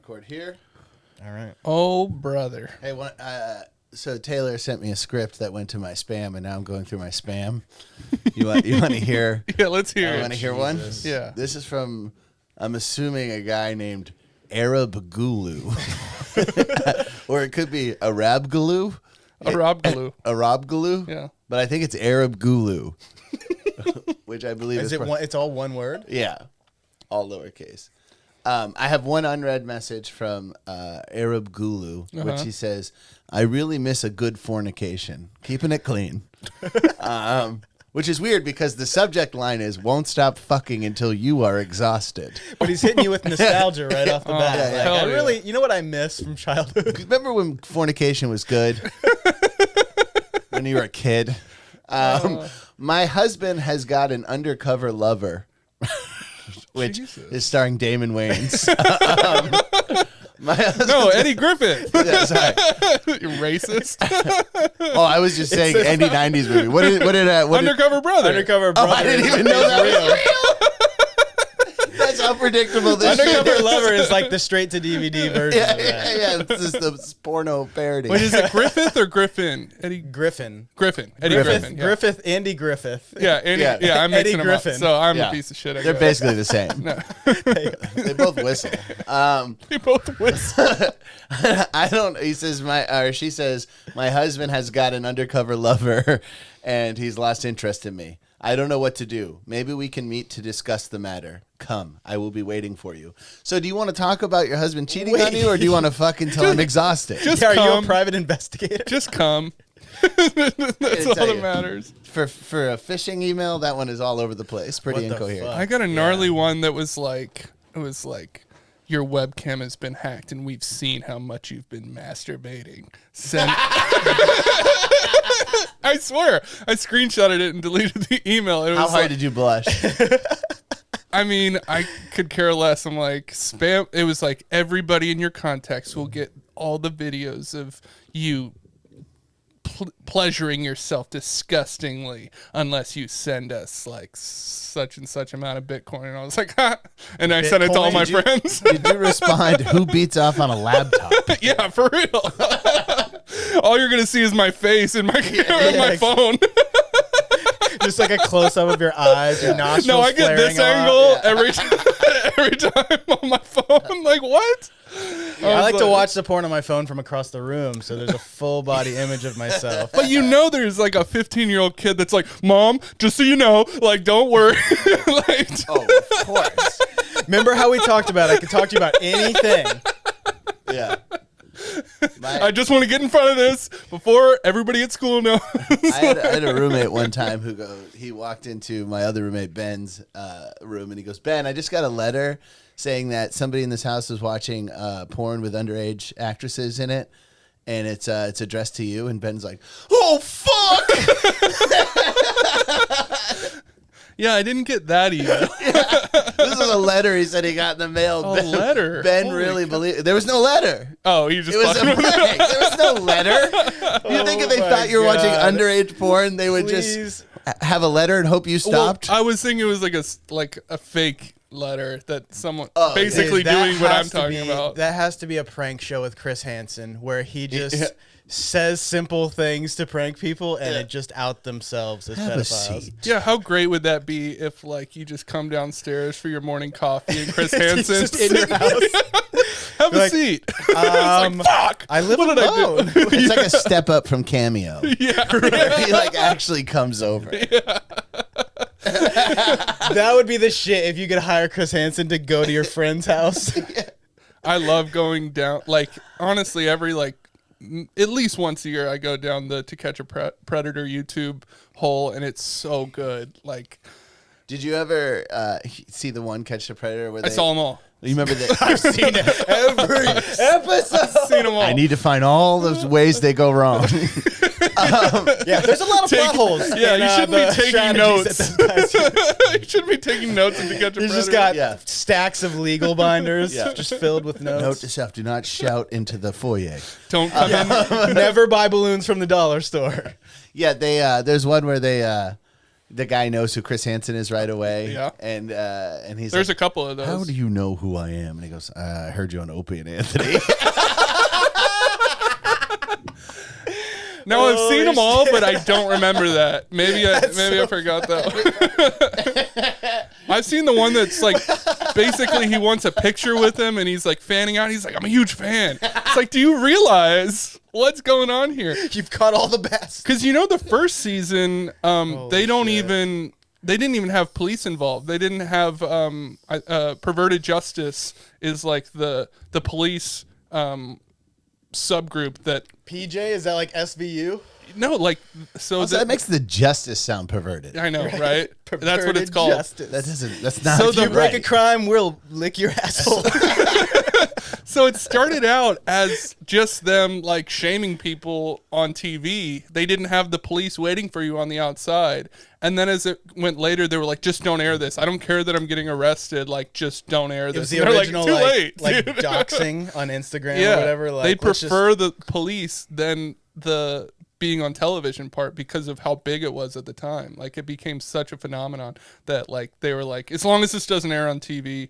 record here. All right. Oh, brother. Hey, so Taylor sent me a script that went to my spam, and now I'm going through my spam. You want to hear? Yeah, let's hear it. Want to hear one? Yeah. This is from, I'm assuming, a guy named Arab Gulu. Or it could be Arab Gulu. Arab Gulu. Arab Gulu? Yeah. But I think it's Arab Gulu. Which I believe is... It's all one word? Yeah. All lowercase. I have one unread message from Arab Gulu, which he says, I really miss a good fornication. Keeping it clean. Which is weird because the subject line is, won't stop fucking until you are exhausted. But he's hitting you with nostalgia right off the bat. yeah, Like, hell I really, you know what I miss from childhood? Remember when fornication was good? When you were a kid? My husband has got an undercover lover. Which is starring Damon Wayans. No, Eddie Griffin. Yeah, sorry. You racist. Oh, I was just saying any 90s movie. What did Undercover Brother. Undercover Brother. Oh, I didn't even know that was real. That's how predictable this Undercover shit is. Lover is like the straight-to-DVD version of that. Yeah. It's just the porno parody. Wait, is it Griffith or Griffin? Eddie Griffin. Eddie Griffin. Yeah. Griffith, Andy Griffith. Yeah, I'm Eddie mixing them Griffin. up. So I'm Yeah. a piece of shit. They're guess. basically the same. They both whistle. They both whistle. He says she says, my husband has got an undercover lover and he's lost interest in me. I don't know what to do. Maybe we can meet to discuss the matter. Come, I will be waiting for you. So do you want to talk about your husband cheating on you, or do you want to fucking tell him exhausted? Are you a come. private investigator? Just come. That's all tell that you. matters. For a phishing email, that one is all over the place. Pretty What the incoherent. fuck? I got a gnarly one that was like, your webcam has been hacked and we've seen how much you've been masturbating. Send. I swear, I screenshotted it and deleted the email. It was How hard did you blush? I mean, I could care less. I'm like, spam. It was like everybody in your contacts will get all the videos of you pleasuring yourself disgustingly unless you send us like such and such amount of Bitcoin. And I was like, ha. And I sent it to all my friends. Did you respond, who beats off on a laptop? Yeah, for real. All you're going to see is my face and my camera and my phone. Just like a close-up of your eyes, your nostrils. No, I get this flaring angle off. every time on my phone. Like, what? I like to watch the porn on my phone from across the room, so there's a full body image of myself. But you know there's like a 15-year-old kid that's like, Mom, just so you know, like, don't worry. Like, Oh, of course. Remember how we talked about I could talk to you about anything. Yeah. I just want to get in front of this before everybody at school knows. I had a roommate one time he walked into my other roommate Ben's room and he goes, Ben, I just got a letter saying that somebody in this house was watching porn with underage actresses in it, and it's addressed to you. And Ben's like, oh fuck! Yeah, I didn't get that email. This is a letter he said he got in the mail. A letter? Ben Holy really believed there was no letter. Oh, you just It was a fucking with me. prank. There was no letter. You think if they my thought you were watching God. underage porn, they would Please. just have a letter and hope you Well, stopped? I was thinking it was like a fake letter that someone Oh, basically Dude, that doing what I'm has to talking be- about. That has to be a prank show with Chris Hansen where he just says simple things to prank people and it just out themselves as Have a pedophiles. seat. Yeah, how great would that be if like you just come downstairs for your morning coffee and Chris He's Hansen just in your house. have a Like, seat. It's like, fuck. I live What did I alone. do? It's like a step up from Cameo. Yeah. He like actually comes over. That would be the shit if you could hire Chris Hansen to go to your friend's house. I love going down. Like honestly, every like at least once a year, I go down the To Catch a Predator YouTube hole, and it's so good. Like, Did you ever see the one Catch the Predator where I saw them all. You remember that? I've seen it every episode. Seen them all. I need to find all those ways they go wrong. Yeah, there's a lot of plot holes. Yeah, in, you shouldn't the be taking strategies notes. that those guys use. You shouldn't be taking notes in To Catch a He's Predator. just got Yeah. stacks of legal binders Yeah. just filled with Note notes. to self: do not shout into the foyer. Don't come in. Never buy balloons from the dollar store. Yeah, they there's one where they The guy knows who Chris Hansen is right away. Yeah. And he's There's like, a couple of those. how do you know who I am? And he goes, I heard you on Opie and Anthony. No, I've seen them all, but I don't remember that. Maybe I forgot that. I've seen the one that's like basically he wants a picture with him and he's like fanning out. He's like, I'm a huge fan. It's like, do you realize what's going on here? You've caught all the best. Because the first season, they didn't even have police involved. They didn't have perverted justice is like the police subgroup that PJ, is that like SVU? no, like so Also, that makes the justice sound perverted. I know, right? That's what it's Perverted called. justice. That's not So If you the- break a crime, we'll lick your asshole. So it started out as just them like shaming people on TV. They didn't have the police waiting for you on the outside. And then as it went later, they were like, just don't air this. I don't care that I'm getting arrested. Like, just don't air It this. was the And they're original like, too late. like dude. doxing on Instagram Yeah, or whatever. Like, they let's just- prefer the police than the being on television part because of how big it was at the time. Like, it became such a phenomenon that like they were like, as long as this doesn't air on TV.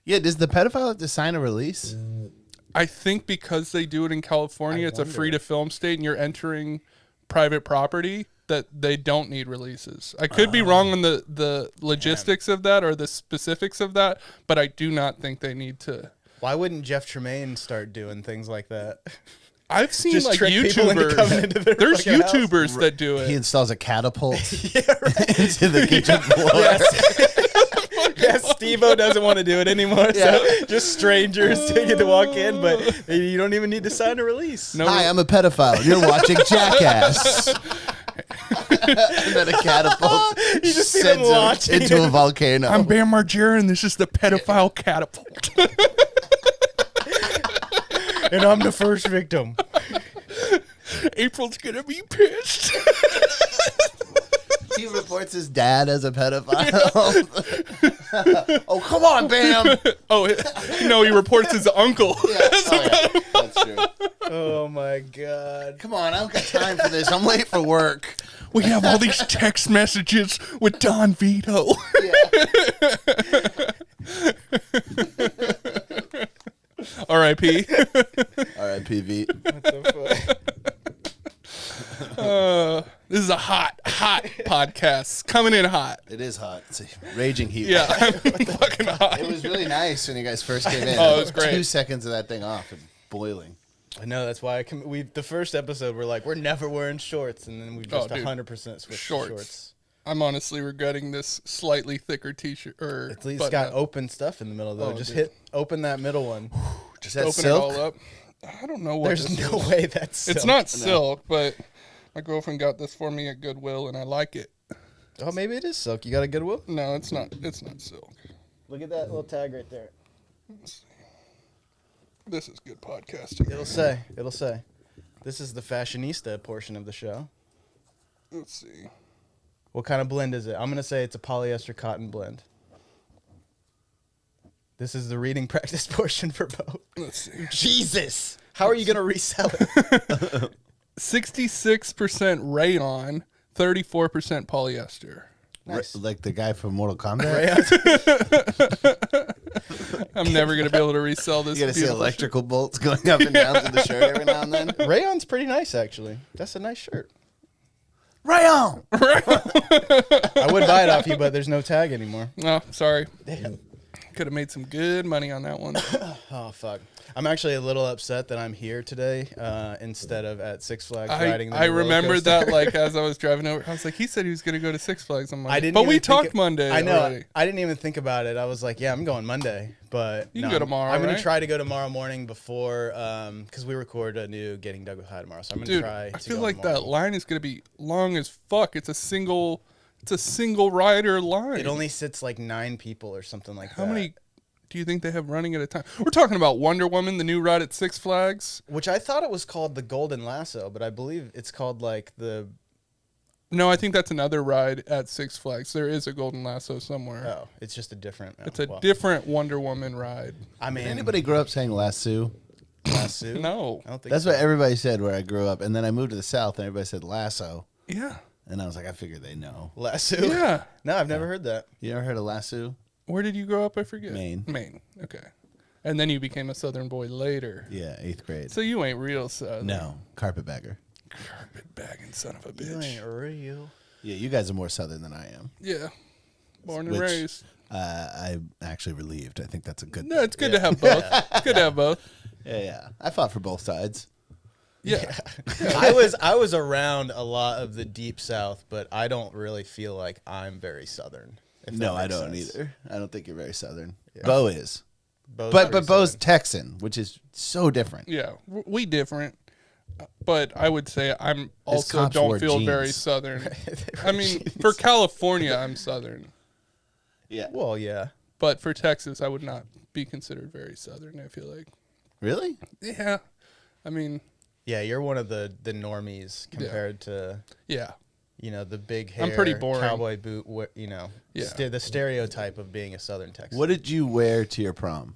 Yeah, does the pedophile have to sign a release? I think because they do it in California, it's a free to film state, and you're entering private property, that they don't need releases. I could be wrong on the logistics of that or the specifics of that, but I do not think they need to. Why wouldn't Jeff Tremaine start doing things like that? I've seen Just like trick people into coming YouTubers. into their There's fucking house. YouTubers that do He it. installs a catapult Yeah, right. into the kitchen floor. Yes, Steve-O doesn't want to do it anymore. So just strangers get to walk in, but you don't even need to sign a release. No, Hi, I'm a pedophile. You're watching Jackass. And then a catapult You just see them sends him watching. into a volcano. I'm Bam Margera, this is the pedophile catapult. And I'm the first victim. April's gonna be pissed. He reports his dad as a pedophile. Oh, come on, Bam. Oh, no, he reports his uncle. That's true. Oh my god. Come on, I don't got time for this. I'm late for work. We have all these text messages with Don Vito. R.I.P. R.I.P. Veet. What the fuck? This is a hot podcast. Coming in hot. It is hot. It's a raging heat. Yeah, I'm fucking hot. It was really nice when you guys first came in. Oh, it was great. 2 seconds of that thing off and boiling. I know, that's why the first episode we're like, we're never wearing shorts, and then we just dude. 100% switched to Shorts. shorts. I'm honestly regretting this slightly thicker t-shirt. Or At least button got up. open stuff in the middle though. Oh, just dude. open that middle one. Is that Open silk? it all up. I don't know what There's this no is. way that's It's silk. not silk, but my girlfriend got this for me at Goodwill, and I like it. Oh, maybe it is silk. You got a Goodwill? No, it's not. It's not silk. Look at that little tag right there. This is good podcasting. It'll say. This is the fashionista portion of the show. Let's see. What kind of blend is it? I'm going to say it's a polyester cotton blend. This is the reading practice portion for both. Let's see. Jesus! How are you going to resell it? 66% rayon, 34% polyester. Nice. Like the guy from Mortal Kombat? I'm never gonna be able to resell this. You gotta see beautiful electrical bolts going up and down to the shirt every now and then. Rayon's pretty nice, actually. That's a nice shirt. Rayon! I would buy it off you, but there's no tag anymore. shit. No, sorry. Damn. Could have made some good money on that one. Oh, fuck. I'm actually a little upset that I'm here today instead of at Six Flags riding the I new roller remembered coaster. that like as I was driving over. I was like, he said he was gonna go to Six Flags on Monday. I didn't but even we think talked it- Monday. I know. Already. I didn't even think about it. I was like, yeah, I'm going Monday, but You can go tomorrow, I'm gonna right? try to go tomorrow morning before, because we record a new Getting Dug with High tomorrow. So I'm gonna Dude, try. I to feel go like tomorrow. that line is gonna be long as fuck. It's a single rider line. It only sits like 9 people or something like that. How many do you think they have running at a time? We're talking about Wonder Woman, the new ride at Six Flags. Which I thought it was called the Golden Lasso, but I believe it's called like the. No, I think that's another ride at Six Flags. There is a Golden Lasso somewhere. Oh, it's just a different. It's a different Wonder Woman ride. I mean, Did anybody grow up saying lasso? Lasso? No. I don't think That's so. what everybody said where I grew up. And then I moved to the South and everybody said lasso. Yeah. And I was like, I figured they know. Lasso? Yeah. No, I've never heard that. You ever heard of Lasso? Where did you grow up? I forget. Maine. Maine. Okay. And then you became a Southern boy later. Yeah, 8th grade. So you ain't real Southern. No, carpetbagger. Carpetbagging son of a You bitch. ain't real. Yeah, you guys are more Southern than I am. Yeah. Born and Which, raised. I'm actually relieved. I think that's a good No, thing. it's good to have both. It's good to have both. Yeah. I fought for both sides. Yeah. I was around a lot of the deep South, but I don't really feel like I'm very Southern. if that No, I makes don't sense. either. I don't think you're very Southern. Yeah. Bo is. Bo's But pretty Bo's Southern. Texan, which is so different. Yeah. We different. But I would say I'm also cops wore don't feel very jeans. Southern. I mean, for California, I'm Southern. Yeah. Well, yeah. But for Texas, I would not be considered very Southern, I feel like. Really? Yeah. I mean, Yeah, you're one of the normies compared to, yeah. the big hair, I'm pretty boring. cowboy boot, Yeah. the stereotype of being a Southern Texan. What did you wear to your prom?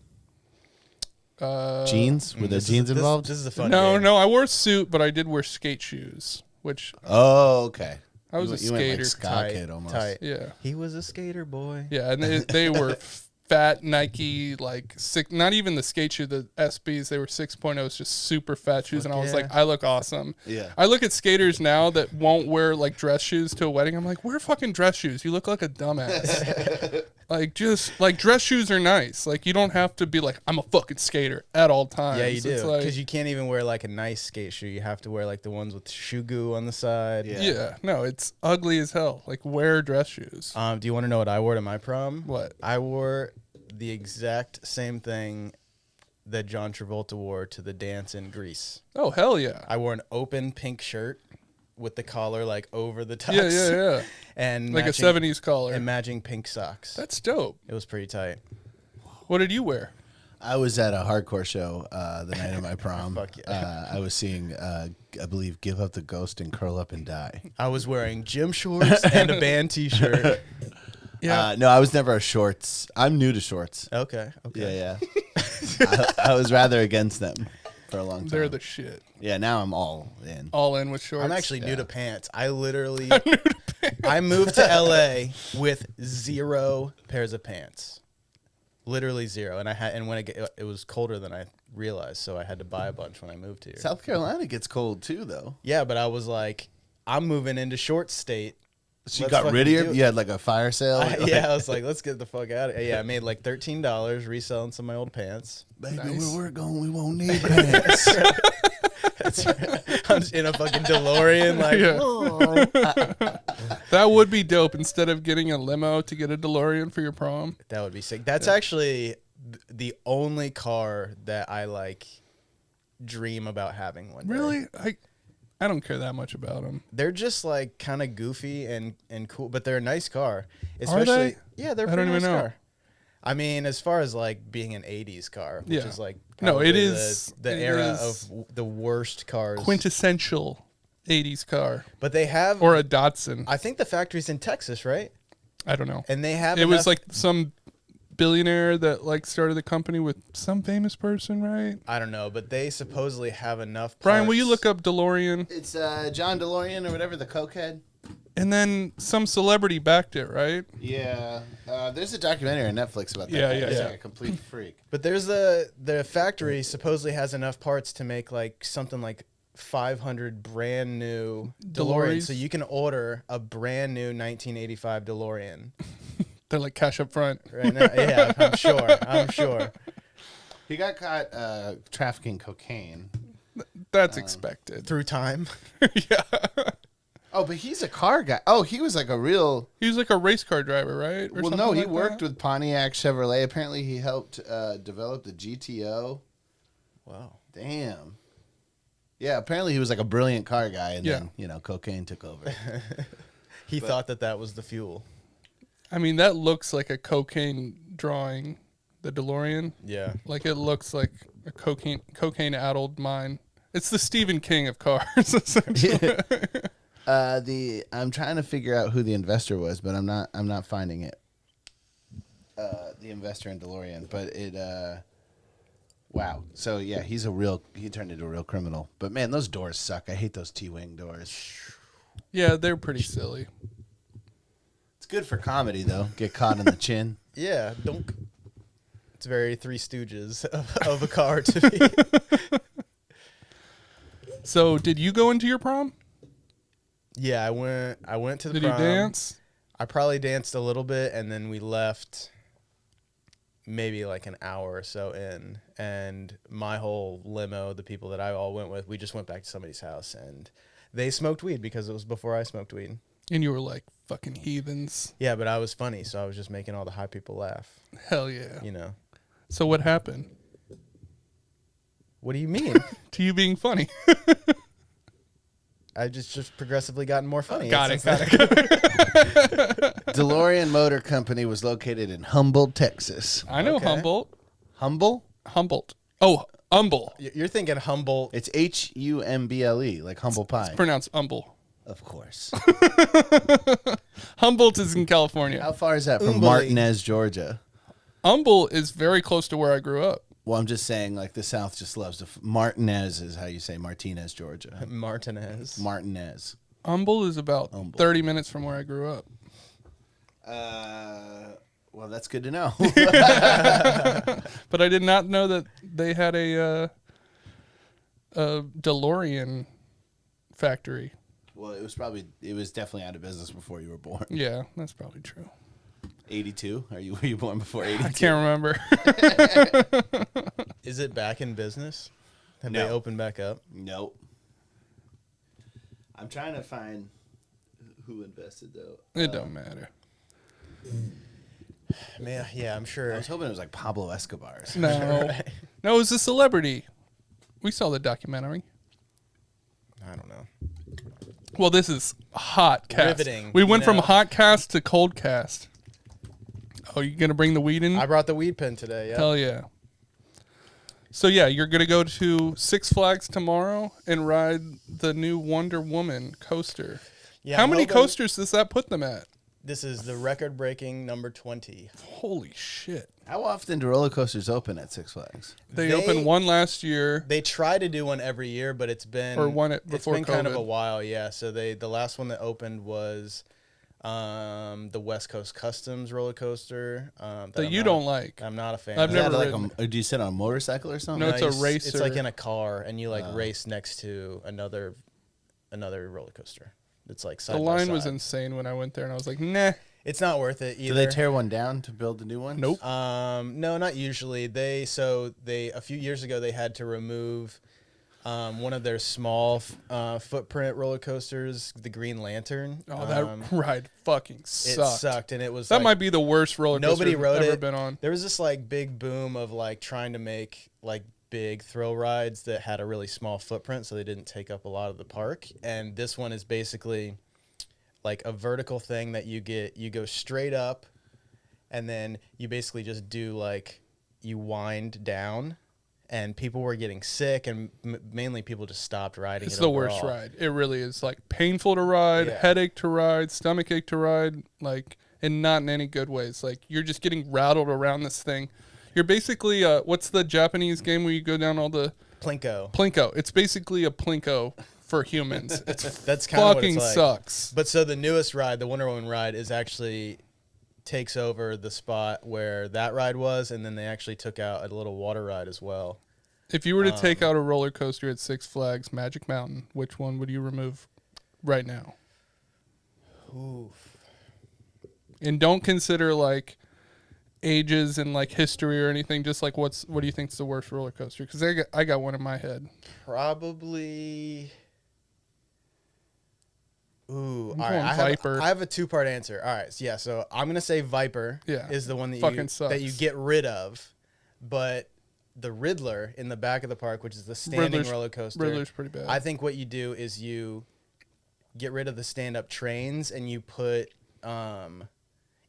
Jeans? Were there jeans involved? This is a fun No, game. no, I wore a suit, but I did wear skate shoes, which, Oh, okay. I was a You went skater. like ska Tight, kid almost. tight. yeah. He was a skater boy. Yeah, and they were fat Nike, like, not even the skate shoe, the SBs, they were 6.0s, just super fat shoes, and I was yeah. like, I look awesome. Yeah. I look at skaters now that won't wear, like, dress shoes to a wedding. I'm like, wear fucking dress shoes. You look like a dumbass. Dress shoes are nice. Like, you don't have to be like, I'm a fucking skater at all times. Yeah, you do. It's Because like, you can't even wear like a nice skate shoe. You have to wear like the ones with shoe goo on the side. Yeah. yeah, no, it's ugly as hell. Like, wear dress shoes. Do you want to know what I wore to my prom? What? I wore the exact same thing that John Travolta wore to the dance in Greece. Oh, hell yeah. I wore an open pink shirt with the collar like over the tux. Yeah. And Like matching, a 70s collar. and matching pink socks. That's dope. It was pretty tight. What did you wear? I was at a hardcore show the night of my prom. Fuck yeah. I was seeing, I believe, Give Up the Ghost and Curl Up and Die. I was wearing gym shorts and a band t-shirt. Yeah. No, I was never a shorts. I'm new to shorts. Okay. Yeah. I was rather against them for a long time. They're the shit. Yeah, now I'm all in. All in with shorts. I'm actually new to pants. I literally I moved to LA with 0 pairs of pants. Literally 0. And when it was colder than I realized, so I had to buy a bunch when I moved here. South Carolina gets cold too, though. Yeah, but I was like, I'm moving into short state. So you Let's got rid fucking of do your, it. you had like a fire sale? I was like, let's get the fuck out of here. Yeah, I made like $13 reselling some of my old pants. Baby, Nice. where we're going, we won't need pants. I'm just in a fucking DeLorean, like, That would be dope. Instead of getting a limo to get a DeLorean for your prom. that would be sick. That's actually the only car that I like dream about having one day. Really? I don't care that much about them. They're just like kind of goofy and cool, but they're a nice car. Are Especially, they? yeah, they're a I pretty don't even nice know. car. I mean, as far as like being an '80s car, which Yeah. is like No, it probably is- the it era is of the worst cars. Quintessential 80s car. But they have, Or a Datsun. I think the factory's in Texas, right? I don't know. And they have. It was enough- like some billionaire that like started the company with some famous person, right? I don't know, but they supposedly have enough. Brian, will you parts. look up DeLorean? It's John DeLorean or whatever, the cokehead. And then some celebrity backed it, right? Yeah. There's a documentary on Netflix about that. Yeah, guy. yeah, He's yeah. like a complete freak. But there's the factory supposedly has enough parts to make like something like 500 brand new DeLoreans. DeLoreans? So you can order a brand new 1985 DeLorean They're like cash up front. right now. Yeah, I'm sure. He got caught trafficking cocaine. That's expected. Through time. Yeah. Oh, but he's a car guy. Oh, he was like a real. He was like a race car driver, right? Or Well, something no, he like worked that? with Pontiac Chevrolet. Apparently, he helped develop the GTO. Wow. Damn. Yeah, apparently he was like a brilliant car guy, and Yeah. then cocaine took over. He thought that was the fuel. I mean, that looks like a cocaine drawing, the DeLorean. Yeah. Like it looks like a cocaine addled mind. It's the Stephen King of cars, essentially. I'm trying to figure out who the investor was, but I'm not finding it. The investor in DeLorean, but it. Wow. So yeah, he turned into a real criminal. But man, those doors suck. I hate those T-wing doors. Yeah, they're pretty silly. It's good for comedy though. Get caught in the chin. Yeah, dunk. It's very Three Stooges of a car to me. So, did you go into your prom? Yeah, I went to the Did prom. you dance? I probably danced a little bit, and then we left maybe like an hour or so in. And my whole limo, the people that I all went with, we just went back to somebody's house, and they smoked weed because it was before I smoked weed. And you were like, fucking heathens. Yeah, but I was funny, so I was just making all the high people laugh, Hell yeah. you know. So what happened? What do you mean? To you being funny. I just progressively gotten more funny. Got it. DeLorean Motor Company was located in Humboldt, Texas. I know Okay. Humboldt. Humble? Oh, Humble. You're thinking Humboldt. It's Humble, like humble pie. Pronounced Humble. Of course. Humboldt is in California. How far is that from Umbly. Martinez, Georgia? Humble is very close to where I grew up. Well, I'm just saying, like, the South just loves to... Martinez is how you say Martinez, Georgia. Martinez. Martinez. Humble is about Humble. 30 minutes from where I grew up. Well, that's good to know. But I did not know that they had a DeLorean factory. Well, it was definitely out of business before you were born. Yeah, that's probably true. 82? Were you born before 82? I can't remember. Is it back in business? Have No. they opened back up? Nope. I'm trying to find who invested, though. It don't matter. Man, yeah, I'm I sure. was hoping it was like Pablo Escobar. No. No, it was a celebrity. We saw the documentary. I don't know. Well, this is hot cast. Riveting, We went you from know? hot cast to cold cast. Oh, you gonna bring the weed in? I brought the weed pen today. Yeah. Hell yeah. So yeah, you're gonna go to Six Flags tomorrow and ride the new Wonder Woman coaster. Yeah, How I'm many hoping- coasters does that put them at? This is the record-breaking number 20. Holy shit. How often do roller coasters open at Six Flags? They opened one last year. They try to do one every year, but it's been Or one it's before been kind of COVID. a while. Yeah. So the last one that opened was the West Coast Customs roller coaster. That you don't like. I'm not a fan. I've of. Is never that like do you sit on a motorcycle or something? No, it's a It's racer. like in a car, and you like race next to another roller coaster. It's like side The by line was side. insane when I went there, and I was like, nah. It's not worth it either. Do they tear one down to build a new one? Nope. No, not usually. They a few years ago they had to remove one of their small footprint roller coasters, the Green Lantern. Oh, that ride fucking It sucked. sucked, and it was That like, might be the worst roller coaster nobody I've rode ever it. been on. There was this like big boom of like trying to make like big thrill rides that had a really small footprint, so they didn't take up a lot of the park. And this one is basically like a vertical thing that you go straight up, and then you basically just do like you wind down, and people were getting sick, and mainly people just stopped riding. It's it the worst overall. ride. It really is like painful to ride, Yeah. headache to ride, stomach ache to ride, like, and not in any good ways. Like you're just getting rattled around this thing. You're basically what's the Japanese game where you go down all the Plinko. Plinko? It's basically a Plinko for humans. It's That's kind of what fucking it's like. sucks. But so the newest ride, the Wonder Woman ride, is actually takes over the spot where that ride was, and then they actually took out a little water ride as well. If you were to take out a roller coaster at Six Flags Magic Mountain, which one would you remove right now? Oof. And don't consider like ages and like history or anything. Just like what do you think's the worst roller coaster? Because I got one in my head. Probably. Ooh, I'm all right. going Viper. I have a two-part answer. All right, so yeah. So I'm gonna say Viper. Yeah. Is the one that Fucking you sucks. get rid of, but the Riddler in the back of the park, which is the standing roller coaster. Riddler's pretty bad. I think what you do is you get rid of the stand-up trains, and you put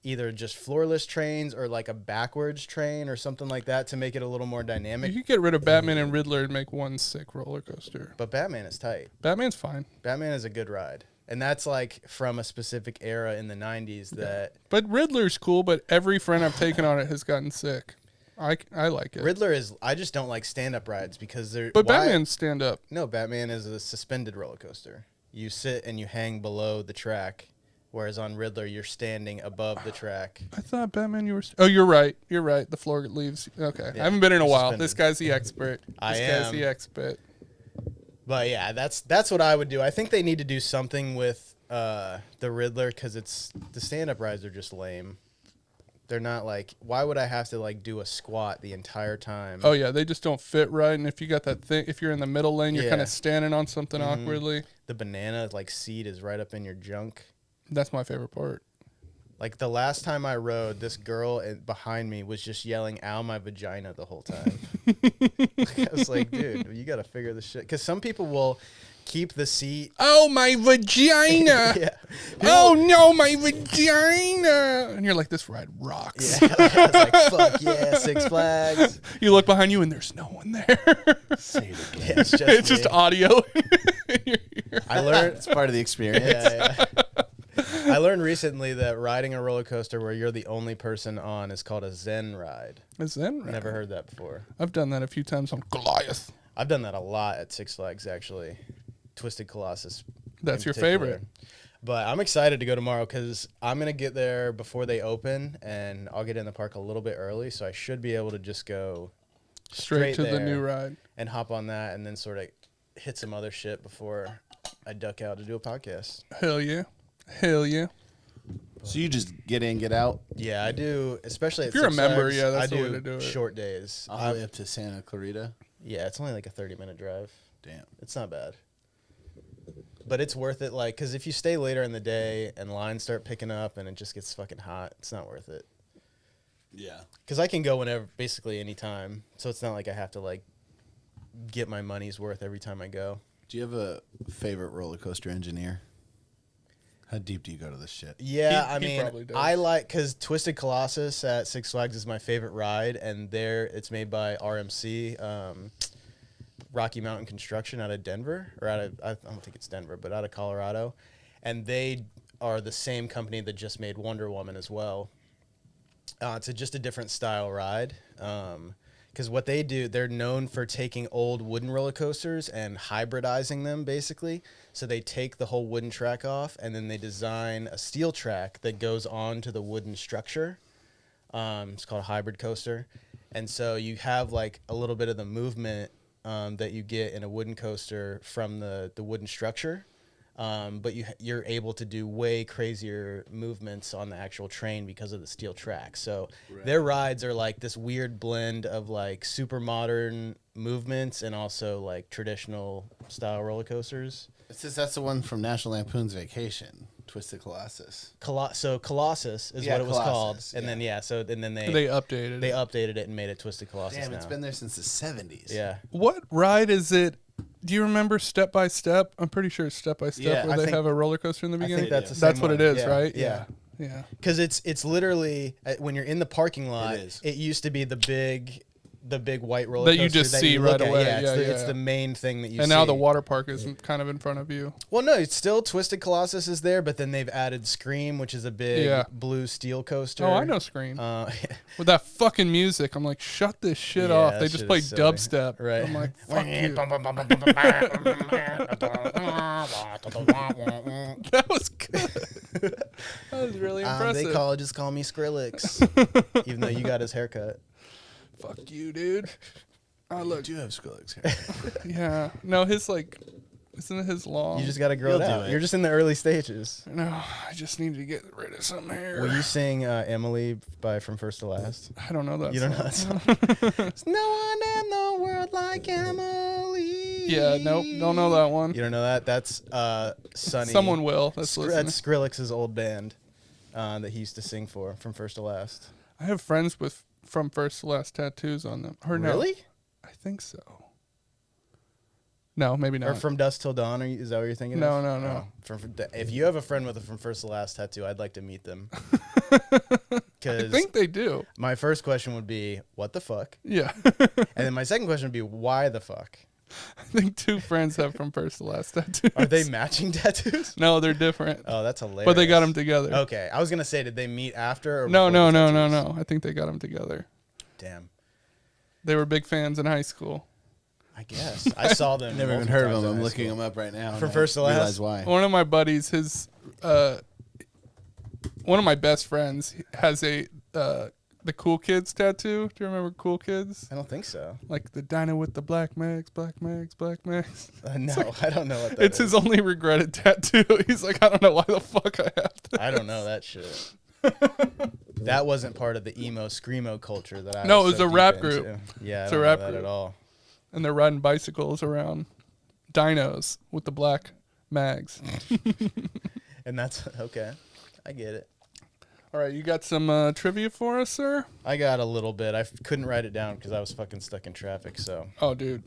either just floorless trains or like a backwards train or something like that to make it a little more dynamic. You could get rid of Batman and Riddler and make one sick roller coaster. But Batman is tight. Batman's fine. Batman is a good ride. And that's like from a specific era in the 90s that But Riddler's cool, but every friend I've taken on it has gotten sick. I like it. Riddler is. I just don't like stand-up rides because they're. But Batman's stand up. No, Batman is a suspended roller coaster. you sit and you hang below the track, whereas on Riddler you're standing above the track. I thought Batman you were. Oh, you're right. You're right. The floor leaves. Okay, Yeah, I haven't been in a while. suspended. This guy's the expert. I This guy's am. the expert. But yeah, that's what I would do. I think they need to do something with the Riddler because the stand-up rides are just lame. They're not like, why would I have to like do a squat the entire time? Oh yeah, they just don't fit right. And if you got that thing, if you're in the middle lane, you're Yeah. kind of standing on something Mhm. awkwardly. The banana like seat is right up in your junk. That's my favorite part. Like the last time I rode, this girl behind me was just yelling "ow my vagina" the whole time. I was like, dude, you got to figure this shit. Because some people will keep the seat. Oh my vagina! Yeah. Oh no, my vagina! And you're like, this ride rocks. Yeah. I was like, fuck yeah, Six Flags. You look behind you and there's no one there. Say it again. Yeah, it's just, It's just me. audio. in your ear. I learned. It's part of the experience. Yeah. I learned recently that riding a roller coaster where you're the only person on is called a Zen ride. Is that right? Never heard that before. I've done that a few times on Goliath. I've done that a lot at Six Flags, actually. Twisted Colossus. That's in your particular. favorite. But I'm excited to go tomorrow because I'm going to get there before they open, and I'll get in the park a little bit early, so I should be able to just go Straight to the there new ride. and hop on that and then sort of hit some other shit before I duck out to do a podcast. Hell yeah. Hell yeah. So you just get in, get out, Yeah, I do, especially at If you're a Six member, Flags, yeah, that's I the do way to do it. short days. all the way up to Santa Clarita. Yeah, it's only like a 30-minute drive. Damn. It's not bad. But it's worth it, like, because if you stay later in the day and lines start picking up and it just gets fucking hot, it's not worth it. Yeah. Because I can go whenever, basically any time. So it's not like I have to, like, get my money's worth every time I go. Do you have a favorite roller coaster engineer? How deep do you go to this shit? Yeah, He I probably mean, does. I like, because Twisted Colossus at Six Flags is my favorite ride, and it's made by RMC, Rocky Mountain Construction out of Denver, or I don't think it's Denver, but out of Colorado. And they are the same company that just made Wonder Woman as well. It's just a different style ride. Because what they do, they're known for taking old wooden roller coasters and hybridizing them, basically. So they take the whole wooden track off, and then they design a steel track that goes onto the wooden structure. It's called a hybrid coaster. And so you have like a little bit of the movement that you get in a wooden coaster from the wooden structure. But you're able to do way crazier movements on the actual train because of the steel track. So their rides are like this weird blend of like super modern movements and also like traditional style roller coasters. It says that's the one from National Lampoon's Vacation, Twisted Colossus. So Colossus is Yeah, what it was Colossus, called, and then They updated they it. updated it and made it Twisted Colossus. Damn, now. it's been there since the 70s. Yeah. What ride is it? Do you remember Step by Step? I'm pretty sure it's Step by Step Yeah, where I they think- have a roller coaster in the I beginning. think that's the That's same what it one. is, Yeah, right? yeah. Yeah. Because it's literally when you're in the parking lot. It is. It used to be the big white roller That coaster you just see look right at. away. Yeah, Yeah, it's yeah. the main thing that you see. And now the water park is kind of in front of you. Well, no, it's still Twisted Colossus is there, but then they've added Scream, which is a big Yeah. blue steel coaster. Oh, I know Scream. Uh, With that fucking music, I'm like, shut this shit Yeah, off. that They just shit play is silly. dubstep. Right. I'm like, fuck you. That was good. That was really impressive. they just call me Skrillex, even though you got his haircut. Fuck you, dude. I I look. do have Skrillex hair. Yeah. No, his like, isn't it his long? You just got to grow You'll it do out. it. You're just in the early stages. No, I just need to get rid of some hair. Will you sing Emily by From First to Last? I don't know that. You don't know song. that song? There's no one in the world like Emily. Yeah, nope, don't know that one. You don't know that? That's Sonny. Someone will. That's listening. That's Skrillex's old band that he used to sing for From First to Last. I have friends with From First to Last tattoos on them. Or no, Really? I think so. No, maybe not. Or From Dusk Till Dawn? Is that what you're thinking No, of? no, no. If you have a friend with a From First to Last tattoo, I'd like to meet them. I Because think they do. my first question would be, what the fuck? Yeah. And then my second question would be, why the fuck? I think two friends have From First to Last tattoos. Are they matching tattoos? No, they're different. Oh, that's hilarious. But they got them together. Okay, I was gonna say, did they meet after? Or No, before no, the no, no, tattoos? no. I think they got them together. Damn, They were big fans in high school. I guess I saw them. Never even multiple heard of times them. in I'm high looking school. them up right now. From and I first to last? realize why. One of my buddies, one of my best friends has the Cool Kids tattoo. Do you remember Cool Kids? I don't think so. Like the dino with the black mags, black mags, black mags. No, I don't know what that It's is. his only regretted tattoo. He's like, I don't know why the fuck I have this. I don't know that shit. That wasn't part of the emo screamo culture that I. No, was it was so a deep rap into. group. Yeah, It's I a don't rap know that group. at all. And they're riding bicycles around dinos with the black mags. And that's okay. I get it. All right, you got some trivia for us, sir? I got a little bit. I couldn't write it down because I was fucking stuck in traffic. So Oh, dude.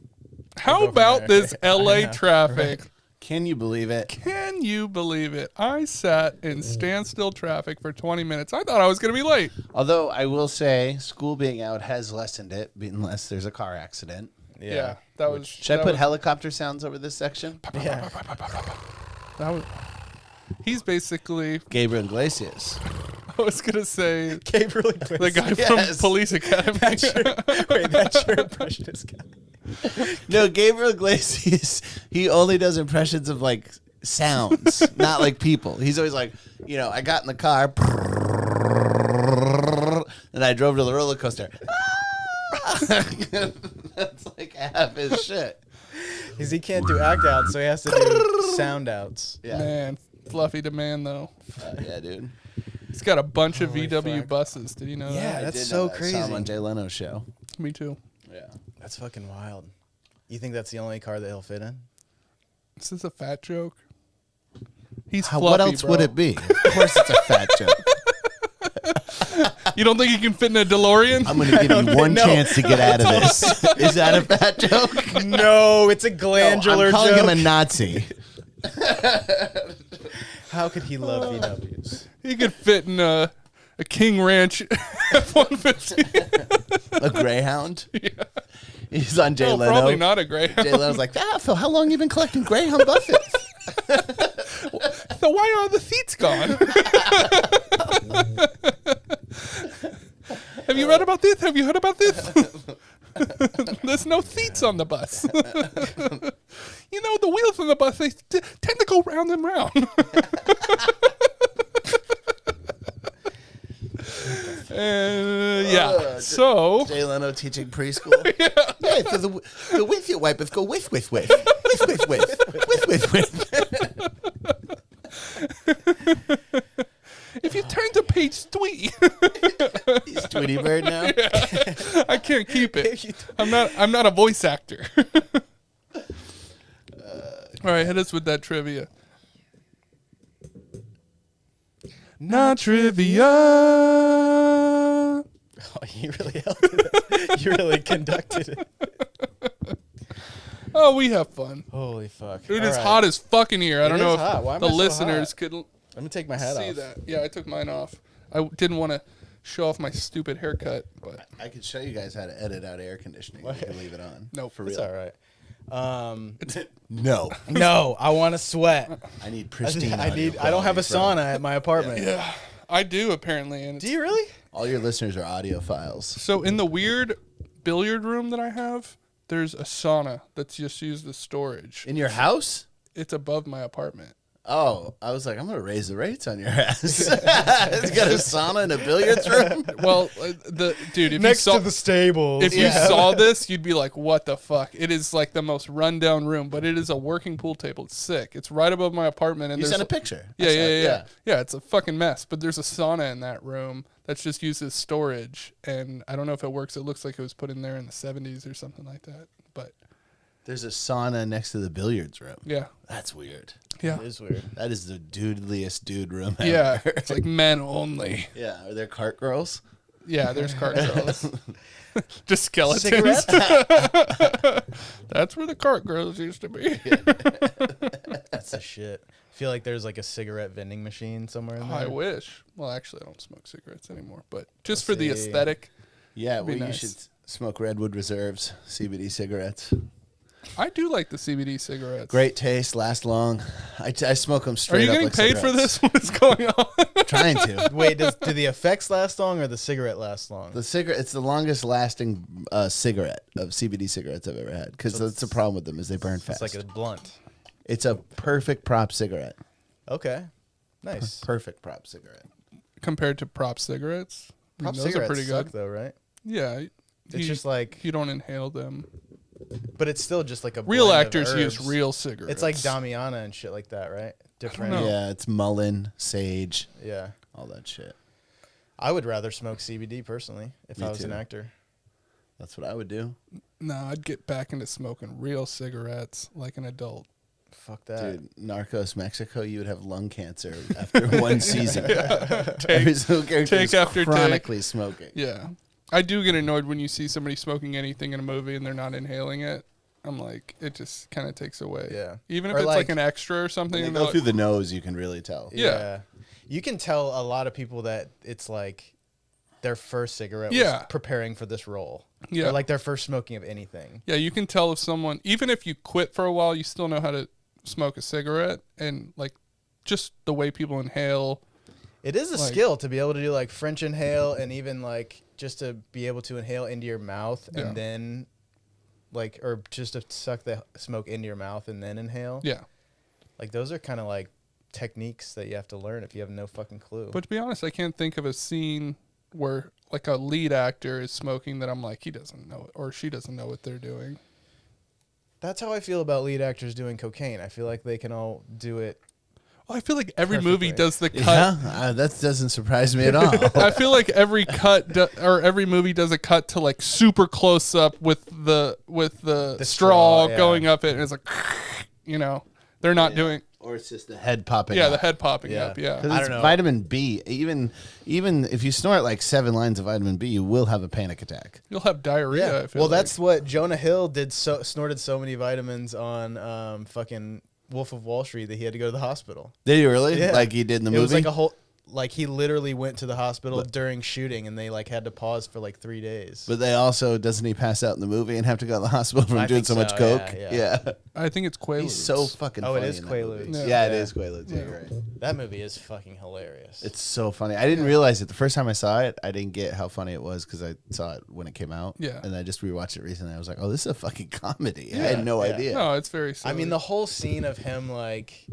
How go from about there. this LA know, traffic? Can you believe it? Can you believe it? I sat in standstill traffic for 20 minutes. I thought I was going to be late. Although I will say, school being out has lessened it, unless there's a car accident. Yeah, that was. Should I that put was- helicopter sounds over this section? Yeah. That was. He's basically. Gabriel Iglesias. I was gonna say Gabriel the Iglesias. guy Yes. from Police Academy. Wait, that's your impression of Scott. No, Gabriel Iglesias, he only does impressions of like sounds, not like people. He's always like, I got in the car and I drove to the roller coaster. That's like half his shit. Because he can't do act outs, so he has to do sound outs. Yeah. Man, fluffy demand though. Yeah, dude. He's got a bunch of Holy VW fuck. buses. Did you know Yeah. that? I That's did so know that. I saw him crazy. on Jay Leno's show. Me too. Yeah. That's fucking wild. You think that's the only car that he'll fit in? This is a fat joke. He's How, fluffy, what else bro. would it be? Of course it's a fat joke. You don't think he can fit in a DeLorean? I'm going to give you one no. chance to get out of this. Is that a fat joke? No, it's a No, glandular I'm calling joke. him a Nazi. How could he love VWs? He could fit in a King Ranch F-150. A Greyhound? Yeah. He's on Jay No, Leno. probably not a Greyhound. Jay Leno's like, Phil, how long you been collecting Greyhound buses? So why are the seats gone? Have you read about this? Have you heard about this? There's no seats on the bus. The wheels on the bus, they tend to go round and round. So Jay Leno teaching preschool. Yeah, so the windshield wipers go with. With. if you turn to page 3, He's Tweety Bird now. I can't keep it. I'm not a voice actor. All right, hit us with that trivia. Not trivia. Oh, you really helped it. You really conducted it. Oh, we have fun. Holy fuck. It All is right. hot as fucking here. I It don't is know hot. Why if am the I so listeners hot? could Let me take my hat see off. that. Yeah, I took mine off. I didn't want to show off my stupid haircut, but I could show you guys how to edit out air conditioning. You can leave it on. no, For It's real. all right. No. No, I want to sweat. I need pristine. I audio don't have a quality, sauna at my apartment. Yeah, I do apparently. And Do you really? All your listeners are audiophiles. so in the weird billiard room that I have, there's a sauna that's just used as storage. In your house? It's above my apartment. Oh, I was like, I'm going to raise the rates on your ass. It's got a sauna and a billiards room. Well, the dude, if Next you saw, to the stables. if you saw this, you'd be like, "What the fuck?" It is like the most rundown room, but it is a working pool table. It's sick. It's right above my apartment, and You there's sent a picture. Yeah, I yeah, saw it, yeah, yeah. It's a fucking mess. But there's a sauna in that room that's just used as storage, and I don't know if it works. It looks like it was put in there in the 70s or something like that. But There's a sauna next to the billiards room. yeah, That's weird. yeah, It is weird. That is the dudeliest dude room ever. yeah. It's like men only. Yeah. Are there cart girls? Yeah, there's cart girls. Just skeletons. Cigarettes? That's where the cart girls used to be. That's the shit. I feel like there's like a cigarette vending machine somewhere in there. I wish. Well, actually, I don't smoke cigarettes anymore, but just for the see. aesthetic. Yeah, Be well, nice. you should smoke Redwood Reserves, CBD cigarettes. I do like the CBD cigarettes. Great taste, last long. I smoke them Are straight you up getting like paid for cigarettes. this? What is going on? Trying to. Wait, do the effects last long or the cigarette last long? The cigarette, it's the longest lasting cigarette of CBD cigarettes I've ever had. Because that's the problem with them is they burn fast. It's like a blunt. It's a perfect prop cigarette. Okay. Nice. Perfect prop cigarette. Compared to prop cigarettes, Prop those are cigarettes pretty good. suck though, right? Yeah, It's just like, you don't inhale them. but it's still just like a Real blend of actors use herbs. real cigarettes. It's like Damiana and shit like that, right? Different. know. Yeah, it's mullein, sage, Yeah. all that shit. I would rather smoke CBD personally if Me I was an too. actor. That's what I would do. No, I'd get back into smoking real cigarettes like an adult. Fuck that. Dude, Narcos Mexico, you would have lung cancer after one season. Every single character take is after take. chronically smoking. Yeah. I do get annoyed when you see somebody smoking anything in a movie and they're not inhaling it. I'm like, it just kind of takes away. Yeah. Even if Or it's like- like an extra or something. When they and go they're through like, the nose, you can really tell. Yeah. You can tell a lot of people that it's like their first cigarette Yeah. was preparing for this role. Yeah. Or like their first smoking of anything. yeah, you can tell if someone, even if you quit for a while, you still know how to smoke a cigarette. And like just the way people inhale. It is a Like- skill to be able to do like French inhale and even like just to be able to inhale into your mouth Yeah. and then like, or just to suck the smoke into your mouth and then inhale. Yeah. Like those are kind of like techniques that you have to learn if you have no fucking clue. But to be honest, I can't think of a scene where like a lead actor is smoking that I'm like, he doesn't know it or she doesn't know what they're doing. That's how I feel about lead actors doing cocaine. I feel like they can all do it. Well, I feel like every movie Perfectly. does the cut. Yeah, that doesn't surprise me at all. I feel like every or every movie does a cut to like super close up with the straw straw, yeah. going up it, and it's like, you know, they're not doing. Or it's just the head popping Yeah, out. the head popping Yeah. up. Yeah, 'Cause I it's don't know. vitamin B. Even if you snort like 7 lines of vitamin B, you will have a panic attack. you'll have diarrhea. I feel Well, like. that's what Jonah Hill did. Snorted so many vitamins on fucking Wolf of Wall Street that he had to go to the hospital. Did you really? Yeah. Like he did in the It movie? was like a whole. Like he literally went to the hospital during shooting, and they like had to pause for like 3 days. But they also, doesn't he pass out in the movie and have to go to the hospital from I doing think so much so, coke? yeah. I think it's Quaaludes. He's so fucking Oh, it funny. is in that movie. Quaaludes. Yeah. Yeah, it Yeah. is Quaaludes. Yeah, you're right. That movie is fucking hilarious. It's so funny. I didn't realize it. The first time I saw it, I didn't get how funny it was because I saw it when it came out. Yeah. And I just rewatched it recently. I was like, oh, this is a fucking comedy. I had no Yeah. idea. No, it's very. Silly. I mean, the whole scene of him like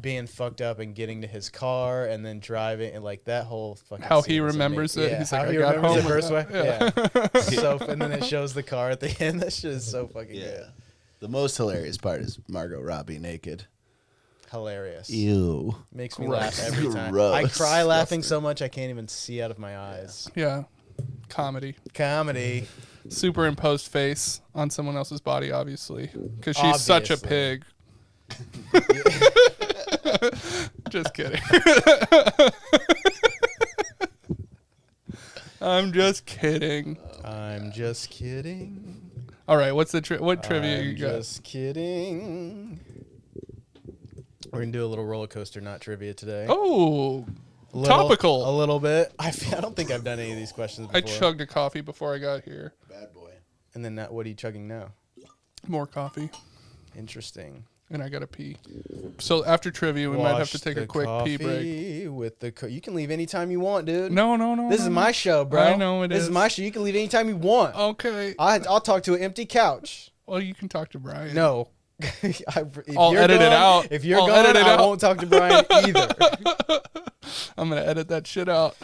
being fucked up and getting to his car and then driving and like that whole fucking How scene he is remembers amazing. it. Yeah, He's how like, he I got remembers home it first way. with Yeah. So and then it shows the car at the end. That shit is so fucking Yeah. good. The most hilarious part is Margot Robbie naked. Hilarious. Ew. Makes me Gross. laugh every time. Gross. I cry laughing so much I can't even see out of my eyes. yeah, comedy. Comedy. Superimposed face on someone else's body, obviously, because she's such a Obviously. pig. Just kidding. I'm just kidding. I'm just kidding. All right, what's the what trivia I'm you got? just kidding. We're gonna do a little roller coaster, not trivia today. Oh, Little- topical. A little bit. I don't think I've done any of these questions I before. chugged a coffee before I got here. Bad boy. And then what are you chugging now? More coffee, Interesting. and I gotta pee. So after trivia, we might have to take a quick pee break. break. With the you can leave anytime you want, dude. No. This is my show, bro. I know it This is. is my show. You can leave anytime you want. Okay. I'll talk to an empty couch. Well, you can talk to Brian. No. I'll edit it out. If you're I'll gone, edit it I out. won't talk to Brian either. I'm gonna edit that shit out.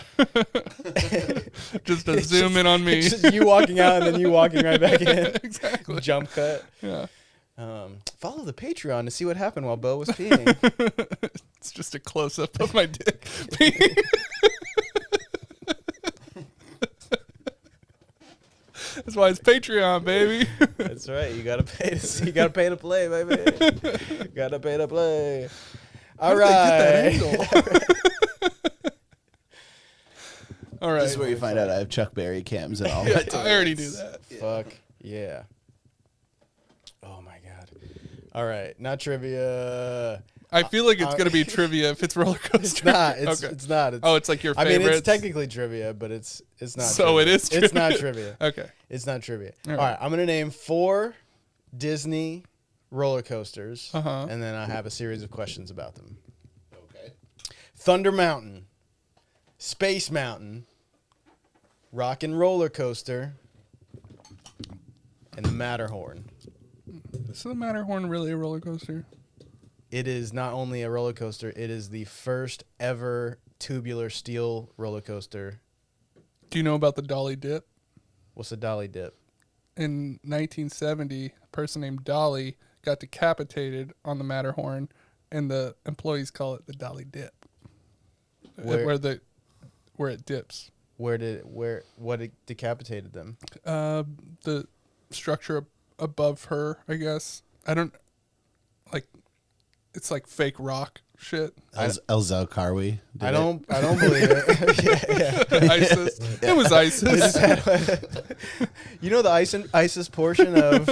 Just to zoom in on me. It's just you walking out and then you walking right back in. Exactly. Jump cut. Yeah. Follow the Patreon to see what happened while Bo was peeing. It's just a close up of my dick. That's why it's Patreon, baby. That's right. You gotta pay to see. You gotta pay to play, baby. Gotta pay to play. All Where did they right. get that angle? All right. This is where you find out I have Chuck Berry cams and all Yeah, that. I already do that. Fuck yeah. Oh my god. All right. Not trivia. I feel like it's gonna be trivia if it's roller coaster. It's not. It's Okay. it's not. It's, Oh, it's like your I favorites. mean, it's technically trivia, but it's not. So trivia. it is It's not trivia. trivia. Okay. It's not trivia. All All right. right. I'm gonna name 4 Disney roller coasters, Uh-huh. and then I have a series of questions about them. Okay. Thunder Mountain, Space Mountain, Rock and Roller Coaster, and the Matterhorn. Is the Matterhorn really a roller coaster? It is not only a roller coaster, it is the first ever tubular steel roller coaster. Do you know about the Dolly Dip? What's a dolly dip? In 1970, a person named Dolly got decapitated on the Matterhorn, and the employees call it the Dolly Dip. Where- Where it dips. What decapitated them? The structure above her, I guess. I don't like. It's like fake rock shit. El Zalkarwi. I don't believe it. yeah. ISIS. It was ISIS. You know the ISIS portion of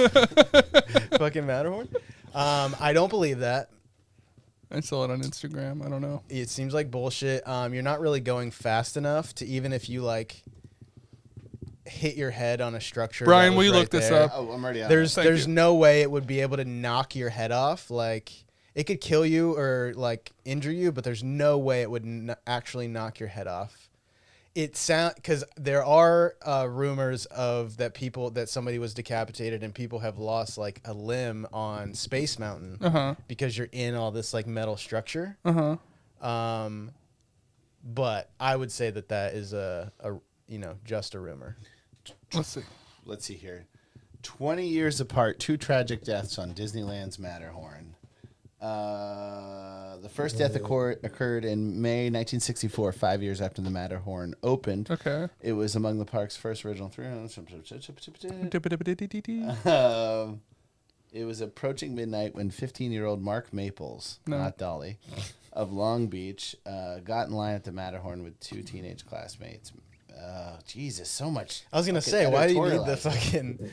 fucking Matterhorn? I don't believe that. I saw it on Instagram. I don't know. It seems like bullshit. You're not really going fast enough to, even if you like hit your head on a structure. Brian, that will was you right look this there. up? Oh, I'm already on. There's Thank you. no way it would be able to knock your head off. Like, it could kill you or like injure you, but there's no way it would actually knock your head off. Because there are rumors of that somebody was decapitated and people have lost like a limb on Space Mountain because you're in all this like metal structure. But I would say that is a just a rumor. Let's see here. 20 years apart, 2 tragic deaths on Disneyland's Matterhorn. The first death occurred in May 1964, 5 years after the Matterhorn opened. Okay. It was among the park's first original 3. It was approaching midnight when 15-year-old Mark Maples, not Dolly, of Long Beach, got in line at the Matterhorn with 2 teenage classmates. Jesus, so much. I was going to say, why do you need the fucking...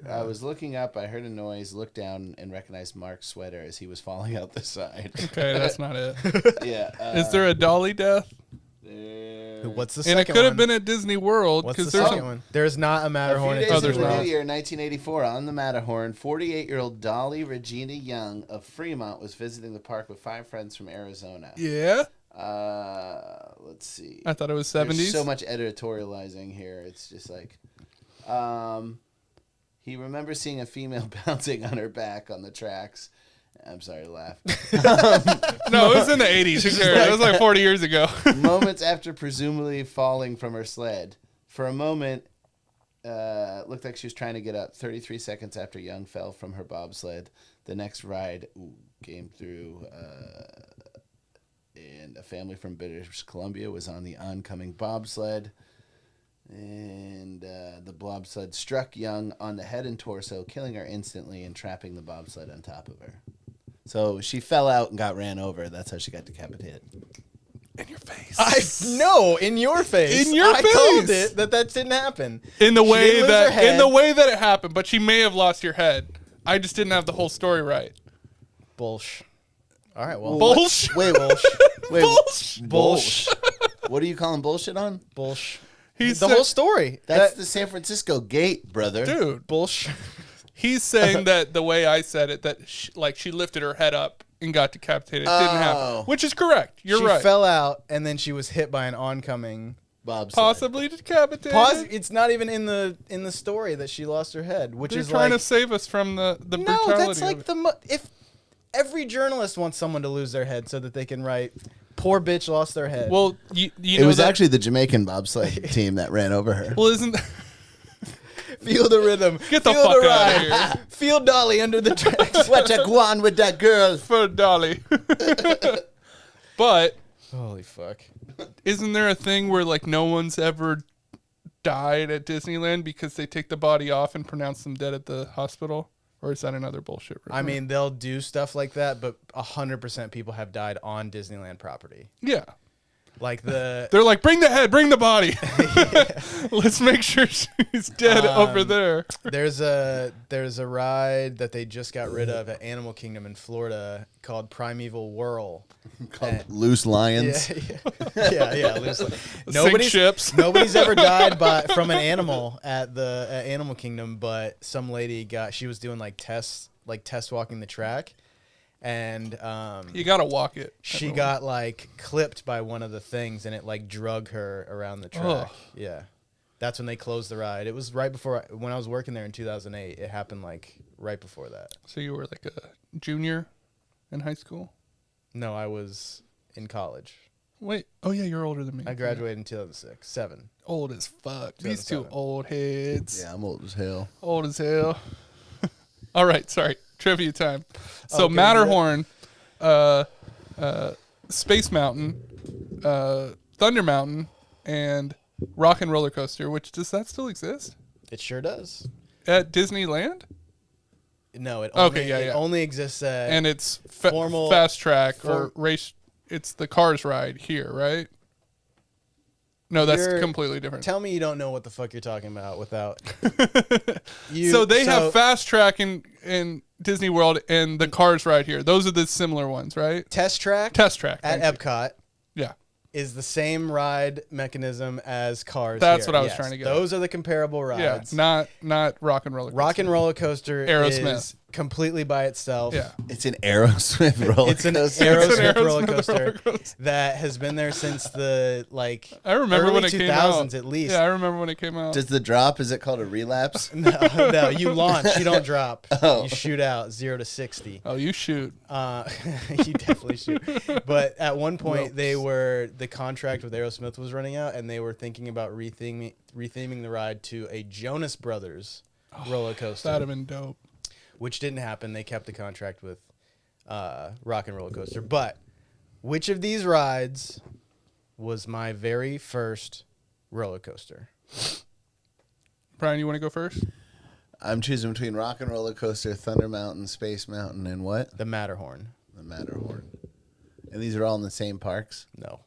I was looking up. I heard a noise, looked down, and recognized Mark's sweater as he was falling out the side. Okay, that's not it. Yeah. Is there a Dolly death? What's the And second it could have one? been at Disney World. What's the there's second one? There's not a Matterhorn A at few days Disney into the World. New Year, 1984, on the Matterhorn, 48-year-old Dolly Regina Young of Fremont was visiting the park with 5 friends from Arizona. Yeah. Let's see. I thought it was 70s. There's so much editorializing here. It's just like, he remembers seeing a female bouncing on her back on the tracks. I'm sorry to laugh. No, it was in the 80s. Who cares? It was like 40 years ago. Moments after presumably falling from her sled. For a moment, it looked like she was trying to get up. 33 seconds after Young fell from her bobsled, the next ride came through, and a family from British Columbia was on the oncoming bobsled. And the bobsled struck Young on the head and torso, killing her instantly and trapping the bobsled on top of her. So she fell out and got ran over. That's how she got decapitated. In your face. No, in your face. In your I face. called it that didn't happen. In the She way didn't lose her that head. in the way that it happened, but she may have lost your head. I just didn't have the whole story right. Bullsh. All right, well. Bullsh. Wait, wait, Bullsh. Bullsh. what are you calling bullshit on? Bullsh. He's The whole story. That's the San Francisco gate, brother. dude. Bullsh. He's saying that the way I said it, that she lifted her head up and got decapitated. It didn't happen, which is correct. You're She right. fell out and then she was hit by an oncoming. Bobsled. Possibly decapitated. It's not even in the story that she lost her head, which They're is trying like to save us from the brutality. no, that's of like it. if every journalist wants someone to lose their head so that they can write, "Poor bitch lost their head." Well, you It know was that, actually the Jamaican bobsled team that ran over her. well, isn't feel the rhythm. get the feel fuck the out ride. of here Feel Dolly under the tracks. What a guan with that girl. for Dolly. But Holy fuck! isn't there a thing where like no one's ever died at Disneyland because they take the body off and pronounce them dead at the hospital? Or is that another bullshit rumor? I mean, they'll do stuff like that, but 100% people have died on Disneyland property. yeah. Like the They're like, bring the head, bring the body. Let's make sure she's dead over there. there's a ride that they just got rid of at Animal Kingdom in Florida called Primeval Whirl. Called Loose Lions. Yeah. Loosely. Sink ships. Nobody's ever died from an animal at Animal Kingdom, but some lady she was doing test walking the track, and You gotta walk it. she got clipped by one of the things, and it drug her around the track. Ugh. Yeah, that's when they closed the ride. It was right before when I was working there in 2008. It happened right before that. So you were like a junior in high school? No, I was in college. Wait. Oh yeah, you're older than me. I graduated in 2006. 7. Old as fuck. These two 2007. old heads. Yeah, I'm old as hell. Old as hell. All right, sorry. Trivia time. So Okay, Matterhorn, Space Mountain, Thunder Mountain, and Rock and Roller Coaster. Does that still exist It sure does. at Disneyland? No, it Okay, only exists at And it's Formal- fast track or race. It's the Cars ride here, right? No, that's You're- completely different. Tell me you don't know what the fuck you're talking about without So they have fast track in Disney World and the Cars ride here. Those are the similar ones, right? Test Track Test track at thank you. Epcot Yeah. is the same ride mechanism as Cars. That's here. what I was Yes, trying to get at. Those are the comparable Yeah, rides. not Rock and Roller Coaster. Rock and Roller Coaster Aerosmith. is completely by itself. Yeah. It's an Aerosmith roller It's an coaster. Aerosmith Aerosmith roller coaster roller coaster. that has been there since the I remember early when it 2000s came out. at least. Yeah, I remember when it came out. Does the drop, is it called a relapse? No, you launch, you don't drop. Oh. You shoot out 0 to 60. Oh, you shoot. You definitely shoot. But at one point, the contract with Aerosmith was running out, and they were thinking about retheming the ride to a Jonas Brothers roller coaster, That'd have been dope. which didn't happen. They kept the contract with Rock and Roller Coaster. But which of these rides was my very first roller coaster? Brian, you want to go first? I'm choosing between Rock and Roller Coaster, Thunder Mountain, Space Mountain, and what? The Matterhorn. The Matterhorn. And these are all in the same parks? No.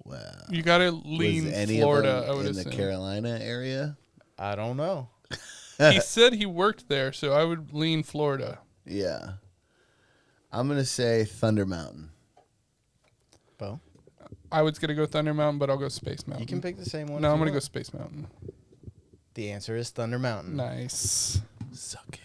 Wow. You got to Was lean any Florida, of I them would in the assume. Carolina area? I don't know. He said he worked there, so I would lean Florida. Yeah. I'm going to say Thunder Mountain. Bo? I was going to go Thunder Mountain, but I'll go Space Mountain. You can pick the same one. No, if I'm you going to go want. Space Mountain. The answer is Thunder Mountain. Nice. Suck it.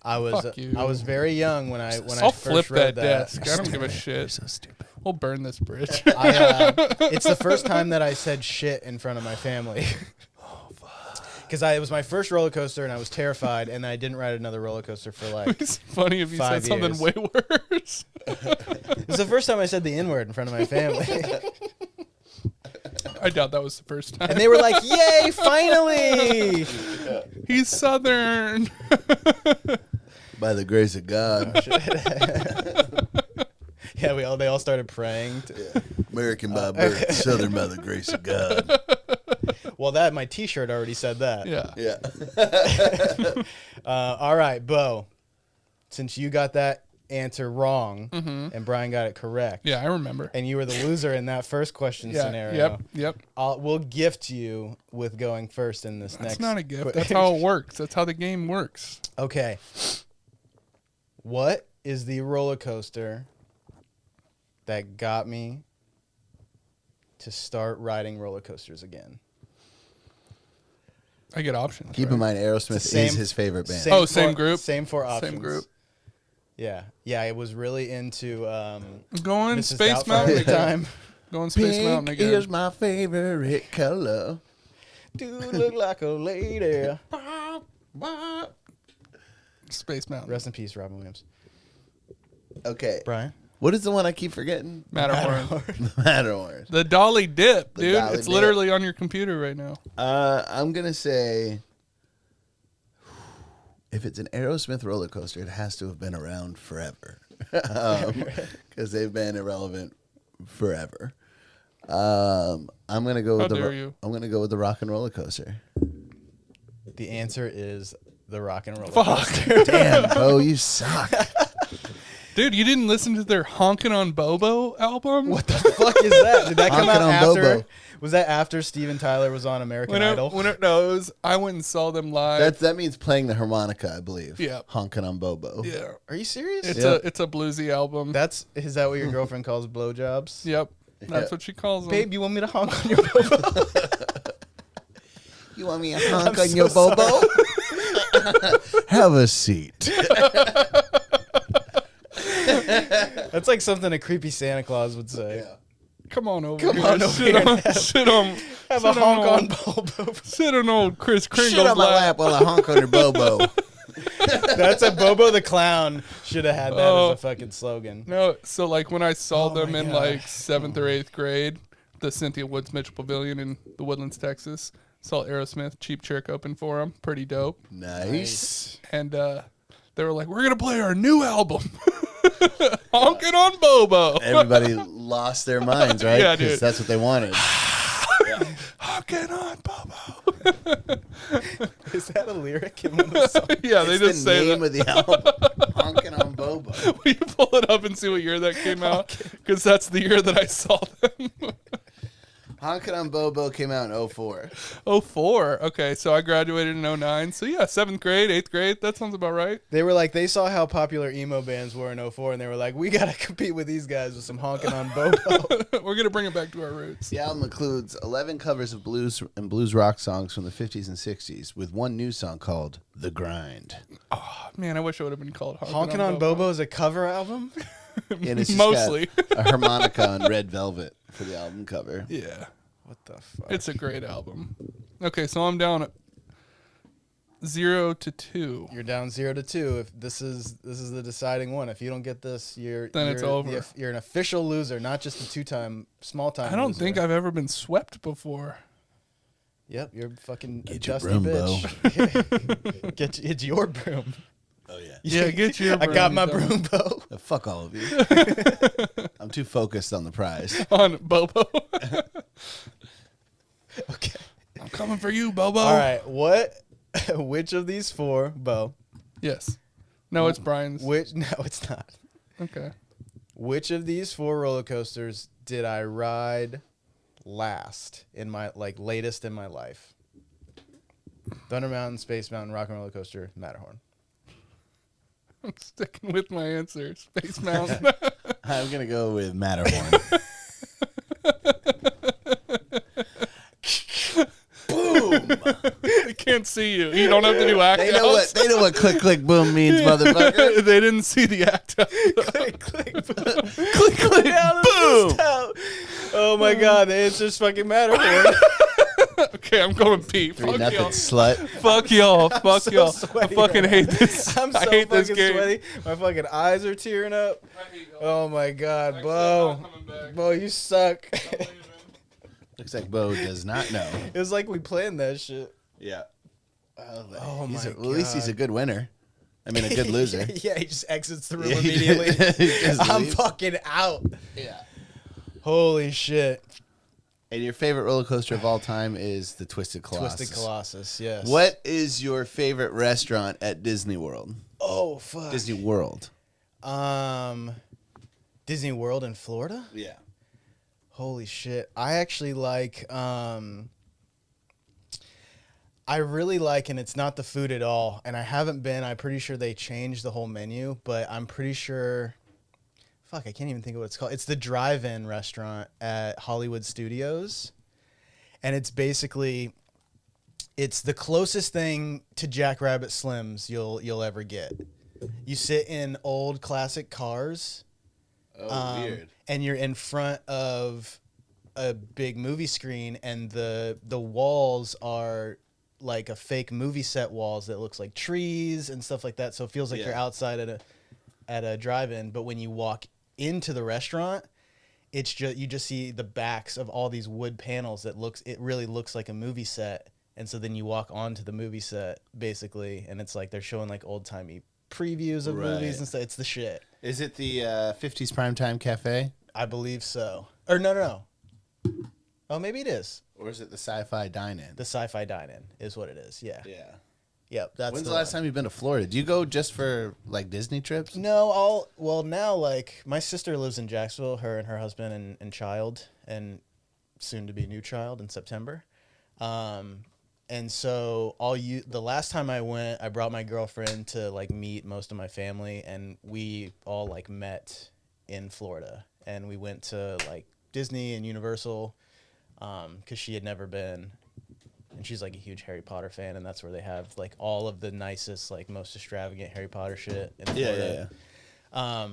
I Fuck you. was very young when I I'll first flip read that desk. I don't give a You're shit. so stupid. We'll burn this bridge. It's the first time that I said shit in front of my family. Because it was my first roller coaster and I was terrified, and I didn't ride another roller coaster for It's funny if you said 5 something years. way worse. It was the first time I said the N-word in front of my family. I doubt that was the first time. And they were like, yay, finally! He's Southern. By the grace of God. Yeah, they all started praying. American by birth, Southern by the grace of God. Well, my T-shirt already said that. Yeah. Yeah. All right, Bo. Since you got that answer wrong and Brian got it correct, Yeah, I remember. and you were the loser in that first question Yeah. scenario, Yep. we'll gift you with going first in this That's next. not a gift. That's how it works. That's how the game works. Okay. What is the roller coaster that got me to start riding roller coasters again? I get options. Keep right? in mind, Aerosmith Same- is his favorite band. Same group? Same 4 options. Same group. Yeah. I was really into Going Mrs. Space Doubtfire Mountain at the again. time. Going Space Mountain Pink again. is my favorite color. Dude, look like a lady. Space Mountain. Rest in peace, Robin Williams. Okay. Brian? What is the one I keep forgetting? Matterhorn. Matterhorn. The Dolly Dip, The dude. Dolly It's Dip. literally on your computer right now. I'm going to say, if it's an Aerosmith roller coaster, it has to have been around forever. Because they've been irrelevant forever. I'm going to go How with dare you. I'm going to go with the Rock and Roller Coaster. The answer is the Rock and Roll Fuck. Coaster. Damn, Bo, you suck. Dude, you didn't listen to their Honkin' on Bobo album? What the fuck is that? Did that come out Honkin' on after? Bobo. Was that after Steven Tyler was on American Idol? No, it was, I went and saw them live. That means playing the harmonica, I believe. Yeah. Honkin' on Bobo. Yeah. Are you serious? It's a bluesy album. Is that what your girlfriend calls blowjobs? Yep. That's what she calls them. Babe, you want me to honk on your bobo? You want me to honk on your Bobo? Have a seat. That's like something a creepy Santa Claus would say. Yeah. Come on over Come here. on over here and have a honk on Bobo. Sit on old Chris Kringle's Sit on my lap while I honk on your Bobo. That's a Bobo the Clown should have had that as a fucking slogan. No, so like when I saw Oh them my in God. like 7th or 8th grade, the Cynthia Woods Mitchell Pavilion in the Woodlands, Texas, saw Aerosmith Cheap Trick open for them. Pretty dope. Nice. And they were like, we're going to play our new album. Honkin' on Bobo. Everybody lost their minds, right? Yeah, 'Cause dude. that's what they wanted. Honkin' on Bobo. Is that a lyric in one of the songs? Yeah, they It's just the say name that. of the album. Honkin' on Bobo. Will you pull it up and see what year that came out? Because that's the year that I saw them. Honkin' on Bobo came out in 04. 04. Okay, so I graduated in 09. So yeah, 7th grade, 8th grade. That sounds about right. They were like, they saw how popular emo bands were in 04, and they were like, we got to compete with these guys with some honking on Bobo. We're going to bring it back to our roots. The album includes 11 covers of blues and blues rock songs from the 50s and 60s, with one new song called "The Grind." Oh, man, I wish it would have been called Honking on Bobo is a cover album? And it's just Mostly. got a harmonica on red velvet for the album cover. Yeah, What the fuck? it's a great album. Okay, so I'm down at 0 to 2. You're down 0 to 2. If this is the deciding one. If you don't get this, Then you're it's over. You're an official loser, not just a two-time, small-time. I don't loser. think I've ever been swept before. Yep, you're fucking Get your dusty broom, bitch. It's your broom. Oh yeah. Yeah, get your I got broom, my you dumb- broom, Bo. Fuck all of you. I'm too focused on the prize. on Bobo. Okay. I'm coming for you, Bobo. All right. Which of these four, Bo? Yes. No, it's Brian's. Which? No, it's not. Okay. Which of these four roller coasters did I ride last in my latest in my life? Thunder Mountain, Space Mountain, Rock and Roller Coaster, Matterhorn. I'm sticking with my answer. Space Mountain. I'm gonna go with Matterhorn. Boom! They can't see you. You don't have to do act They know outs. what click click boom means, motherfucker. They didn't see the act out. Click, click, boom. Click click boom. Oh my God, the answer's fucking Matterhorn. Okay, I'm going pee. Fuck Nothing, y'all. slut. Fuck y'all. Fuck so y'all. I sweaty fucking right hate this. I'm so I hate this fucking game. sweaty. My fucking eyes are tearing up. Oh my God, Bo. Bo, you suck. Looks like Bo does not know. It was like we planned that shit. Yeah. Oh my At least he's a God. good winner. I mean, a good loser. Yeah, he just exits the room Yeah, he immediately. just I'm leaves. fucking out. Yeah. Holy shit. And your favorite roller coaster of all time is the Twisted Colossus. Twisted Colossus, yes. What is your favorite restaurant at Disney World? Oh, fuck. Disney World. Disney World in Florida? Yeah. Holy shit. I actually like, I really like, and it's not the food at all, and I haven't been, I'm pretty sure they changed the whole menu, but I'm pretty sure, fuck, I can't even think of what it's called. It's the drive-in restaurant at Hollywood Studios, and it's basically, it's the closest thing to Jackrabbit Slims you'll ever get. You sit in old classic cars, Oh, weird. and you're in front of a big movie screen, and the walls are like a fake movie set walls that looks like trees and stuff like that. So it feels like Yeah. you're outside at a drive-in. But when you walk into the restaurant, it's just you just see the backs of all these wood panels it really looks like a movie set. And so then you walk onto the movie set basically, and it's like they're showing like old-timey previews of movies Right. and stuff. It's the shit. Is it the 50s Primetime Cafe? I believe so. Or no. Oh, maybe it is. Or is it the Sci-Fi Dine-In? The Sci-Fi Dine-In is what it is. Yeah. Yeah. Yep. That's When's the last time you've been to Florida? Do you go just for like Disney trips? No, now like my sister lives in Jacksonville, her and her husband and child, and soon to be new child in September. And so the last time I went, I brought my girlfriend to like meet most of my family, and we all like met in Florida, and we went to like Disney and Universal, because she had never been. And she's like a huge Harry Potter fan, and that's where they have like all of the nicest, like most extravagant Harry Potter shit in Florida. Yeah.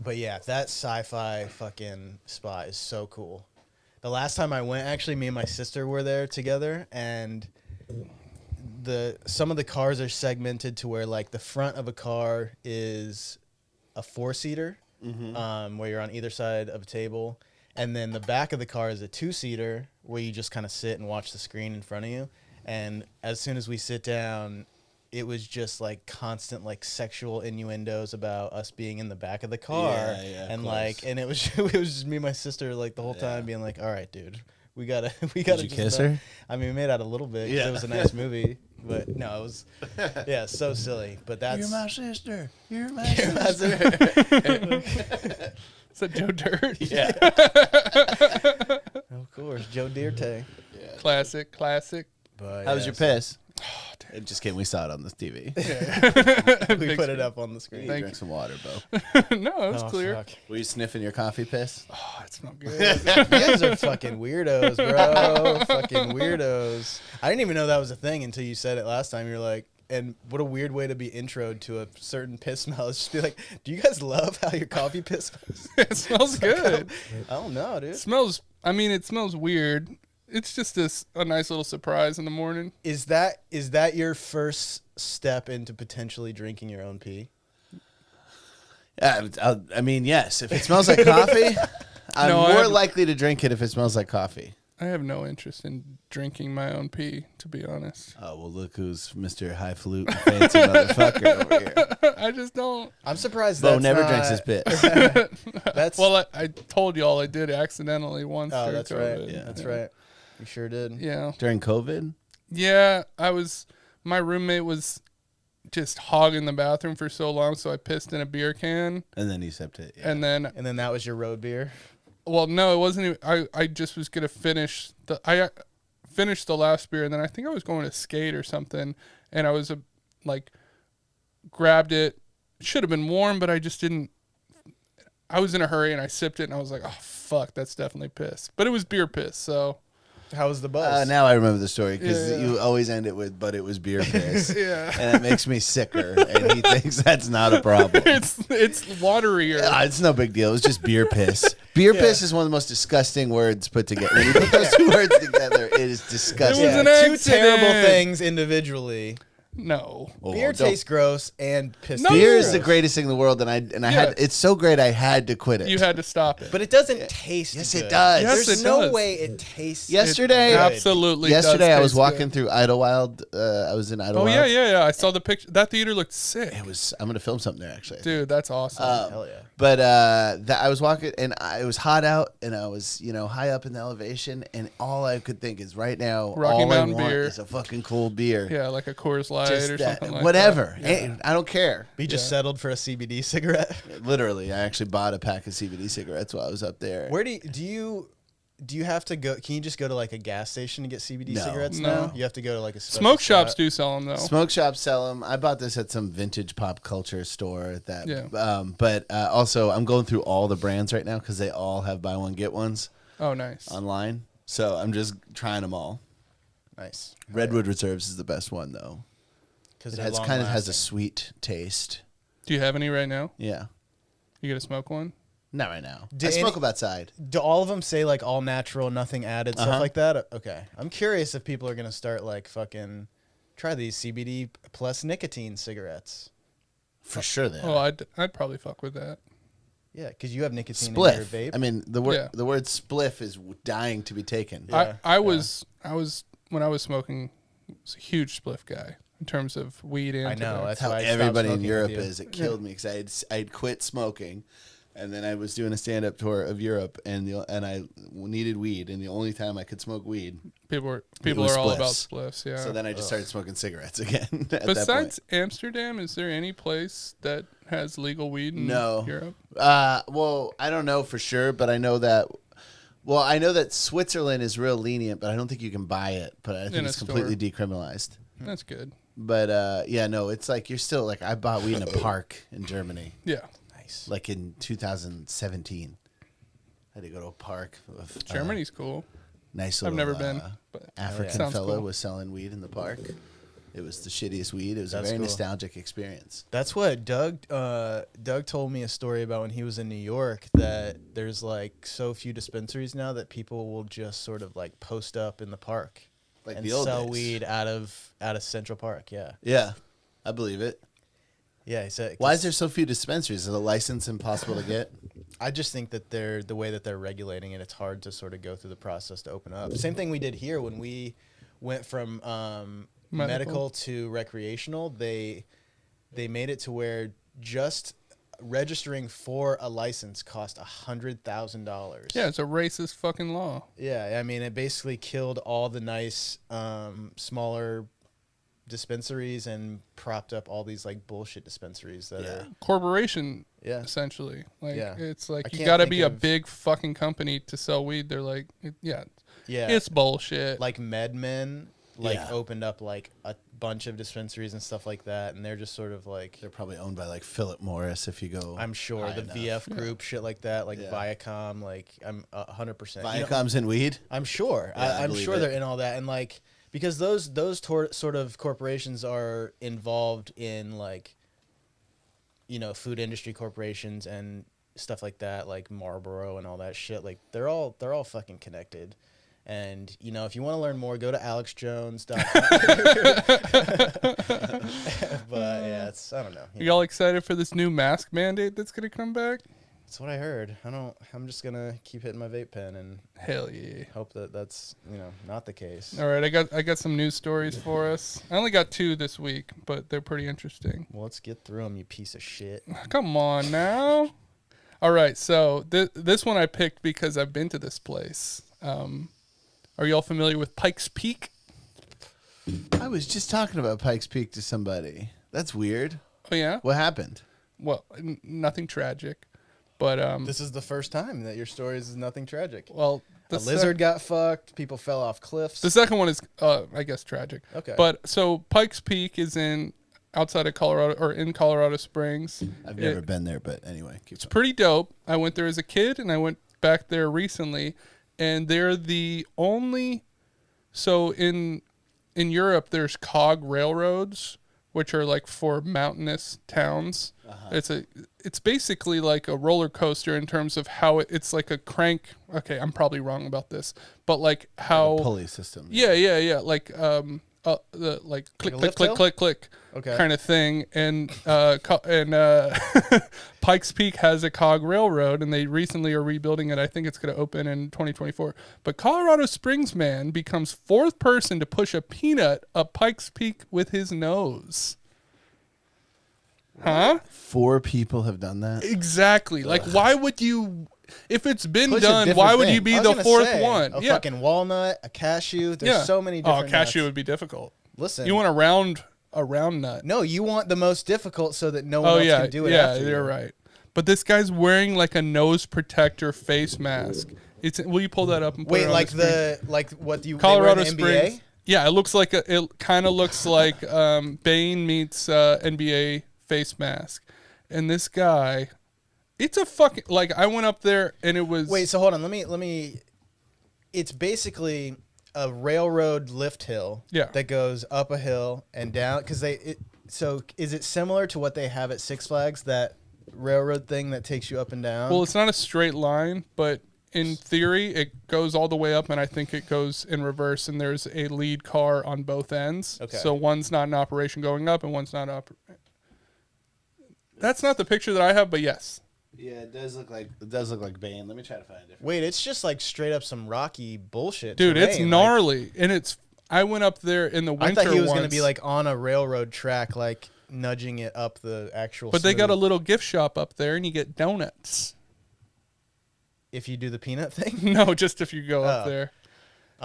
But yeah, that sci-fi fucking spot is so cool. The last time I went, actually, me and my sister were there together, and some of the cars are segmented to where like the front of a car is a 4-seater, where you're on either side of a table. And then the back of the car is a 2-seater where you just kind of sit and watch the screen in front of you. And as soon as we sit down, it was just like constant like sexual innuendos about us being in the back of the car. And like, and it was just me and my sister like the whole time being like, all right, dude, we gotta Did you kiss her? I mean, we made out a little bit 'cause it was a nice movie, but no, it was so silly. But that's You're my sister. You're my my sister. Is that Joe Dirt? Yeah. of course, Joe Dirte. Classic. But How was your piss? Oh, Just kidding. We saw it on the TV. we put it up on the screen. You drank some water, Bo. No, it was clear. Fuck. Were you sniffing your coffee piss? Oh, it's not good. You guys are fucking weirdos, bro. Fucking weirdos. I didn't even know that was a thing until you said it last time. You're like, and what a weird way to be introed to a certain piss smell. It's just be like, do you guys love how your coffee piss smells? It smells good. I don't know, dude. It smells weird. It's just a nice little surprise in the morning. Is that your first step into potentially drinking your own pee? I mean, yes. If it smells like coffee, I'm more likely to drink it if it smells like coffee. I have no interest in drinking my own pee, to be honest. Oh, well, look who's Mr. Highfalutin fancy motherfucker over here. I just don't. I'm surprised Bo that's never not, drinks his piss. That's Well, I told y'all I did accidentally once. oh, during that's COVID. right. Yeah. That's right. You sure did. Yeah. During COVID? Yeah, my roommate was just hogging the bathroom for so long, so I pissed in a beer can. And then he sipped it. Yeah. And then, And then that was your road beer. well, no, it wasn't even, I just was going to finish I finished the last beer, and then I think I was going to skate or something, and I was grabbed it. It should have been warm, but I just didn't. I was in a hurry, and I sipped it, and I was like, oh, fuck, that's definitely piss. But it was beer piss, so. How was the buzz? Now I remember the story because Yeah. you always end it with, but it was beer piss. Yeah. And it makes me sicker. And he thinks that's not a problem. It's waterier. It's no big deal. It was just beer piss. Beer piss is one of the most disgusting words put together. When you put those two words together, it is disgusting. It was an two accident. terrible things individually. No. Oh, Beer don't- tastes gross and piss. No. tastes Beer is gross. the greatest thing in the world, and I Yeah. had it's so great I had to quit it. You had to stop it. But it doesn't taste. Yes, good. it does. Yes, There's it no does. way it tastes. Yesterday, It good. absolutely. Yesterday does I was taste walking good. through Idlewild. I was in Oh Idlewild. yeah. I saw the picture. That theater looked sick. It was. I'm gonna film something there actually. Dude, that's awesome. Hell yeah. But I was walking, and it was hot out, and I was, high up in the elevation, and all I could think is right now, Rocky all Mountain I want beer. is a fucking cold beer. yeah, like a Coors Light Just or that, something like whatever. that. Yeah. Hey, I don't care. We just settled for a CBD cigarette. Literally, I actually bought a pack of CBD cigarettes while I was up there. Where do you have to go? Can you just go to like a gas station to get CBD No. cigarettes No. now? You have to go to like a special Smoke shops spot? do sell them though. Smoke shops sell them. I bought this at some vintage pop culture store. But also, I'm going through all the brands right now because they all have buy one get ones Oh, nice. online. So I'm just trying them all. Nice. Redwood Reserves is the best one though. Because It has a sweet taste. Do you have any right now? Yeah. You gonna smoke one? Not right now. Do I smoke any- them outside. Do all of them say like all natural, nothing added, stuff like that? Okay. I'm curious if people are gonna start like fucking try these CBD plus nicotine cigarettes. For sure they Oh, are. I'd probably fuck with that. Yeah, because you have nicotine in your Spliff. vape. I mean, the word Yeah. the word spliff is dying to be taken. Yeah. I was when I was smoking, I was a huge spliff guy in terms of weed and I know, tobacco. that's How why I stopped everybody in smoking Europe with you. is. It killed me because I'd quit smoking. And then I was doing a stand-up tour of Europe, and I needed weed, and the only time I could smoke weed, People was are all about spliffs. spliffs. Yeah. so then I just started smoking cigarettes again. At that Besides point. Amsterdam, is there any place that has legal weed in No. Europe? Well, I don't know for sure, but I know that. Well, I know that Switzerland is real lenient, but I don't think you can buy it. But I think In a it's completely decriminalized. That's good. But yeah, no, it's like you're still like I bought weed in a park in Germany, Yeah. Nice. like in 2017. I had to go to a park. With, Germany's cool. nice I've little. never been, but African Sounds fella cool. was selling weed in the park. It was the shittiest weed. It was a That's very cool. nostalgic experience. That's what Doug told me a story about when he was in New York, that there's like so few dispensaries now that people will just sort of like post up in the park Like and the old sell days. weed out of Central Park. Yeah. Yeah, I believe it. Yeah, he said. Why is there so few dispensaries? Is the license impossible to get? I just think that the way that they're regulating it, it's hard to sort of go through the process to open up. Same thing we did here when we went from medical to recreational. They made it to where just registering for a license cost $100,000. yeah, it's a racist fucking law. Yeah, I mean, it basically killed all the nice smaller dispensaries and propped up all these like bullshit dispensaries that are Corporation, yeah. essentially. Like Yeah. it's I like you can't got to think be a of- big fucking company to sell weed. They're like, Yeah. it's bullshit. Like MedMen Yeah. opened up like a bunch of dispensaries and stuff like that, and they're just sort of like, They're probably owned by like Philip Morris if you go. I'm sure, high the enough. VF group, shit like that, like Yeah. Viacom, like I'm 100%. You know, Viacom's in weed. I'm sure. Yeah, I I'm believe sure it. they're in all that, and like because those sort of corporations are involved in like, you know, food industry corporations and stuff like that, like Marlboro and all that shit. Like they're all fucking connected. And you know, if you want to learn more, go to alexjones.com. But yeah, it's I don't know. you all excited for this new mask mandate that's gonna come back? That's what I heard. I'm just gonna keep hitting my vape pen and Hell yeah. hope that that's not the case. All right, I got some news stories for us. I only got 2 this week, but they're pretty interesting. Well, let's get through them, you piece of shit. Come on now. All right, so this one I picked because I've been to this place. Are y'all familiar with Pikes Peak? I was just talking about Pikes Peak to somebody. That's weird. Oh yeah. What happened? Well, nothing tragic, but This is the first time that your stories is nothing tragic. well, A lizard got fucked. People fell off cliffs. The second one is, I guess, tragic. Okay. But so Pikes Peak is outside of Colorado or in Colorado Springs. I've never been there, but anyway, keep going. Pretty dope. I went there as a kid, and I went back there recently, and they're the only. So in Europe, there's cog railroads, which are like for mountainous towns. It's basically like a roller coaster in terms of how it's like a crank. Okay, I'm probably wrong about this, but like how Pulley system. yeah, like the like click a click lift click hill? click click Okay. kind of thing, and Pikes Peak has a cog railroad, and they recently are rebuilding it. I think it's going to open in 2024. But Colorado Springs man becomes 4th person to push a peanut up Pikes Peak with his nose. Huh? 4 people have done that. Exactly. Like, why would you? If it's been Push a done, different why would you thing. be I was the gonna 4th say, one? A Yeah. fucking walnut, a cashew. There's so many different cashew nuts. would be difficult. Listen, You want a round nut. no, you want the most difficult so that no one Oh else yeah, can do it yeah, after you're you. right. But this guy's wearing like a nose protector face mask. It's will you pull that up and put it Wait, on like the screen? like what you Colorado they wear in the Springs? NBA? Yeah, it looks like it kind of looks like Bane meets NBA face mask. And this guy, it's a fucking like I went up there and it was Wait, so hold on. Let me. It's basically a railroad lift hill. Yeah. That goes up a hill and down because So is it similar to what they have at Six Flags, that railroad thing that takes you up and down? Well, it's not a straight line, but in theory, it goes all the way up, and I think it goes in reverse. And there's a lead car on both ends. Okay. So one's not in operation going up, and one's not up. That's not the picture that I have, but yes. Yeah, it does look like Bane. Let me try to find a different. Wait, it's just like straight up some rocky bullshit, Dude, it's terrain. gnarly, and it's. I went up there in the I winter thought he was once, gonna be like on a railroad track, like nudging it up the actual. but they got a smooth- little gift shop up there, and you get donuts. if you do the peanut thing? No, just if you go up there.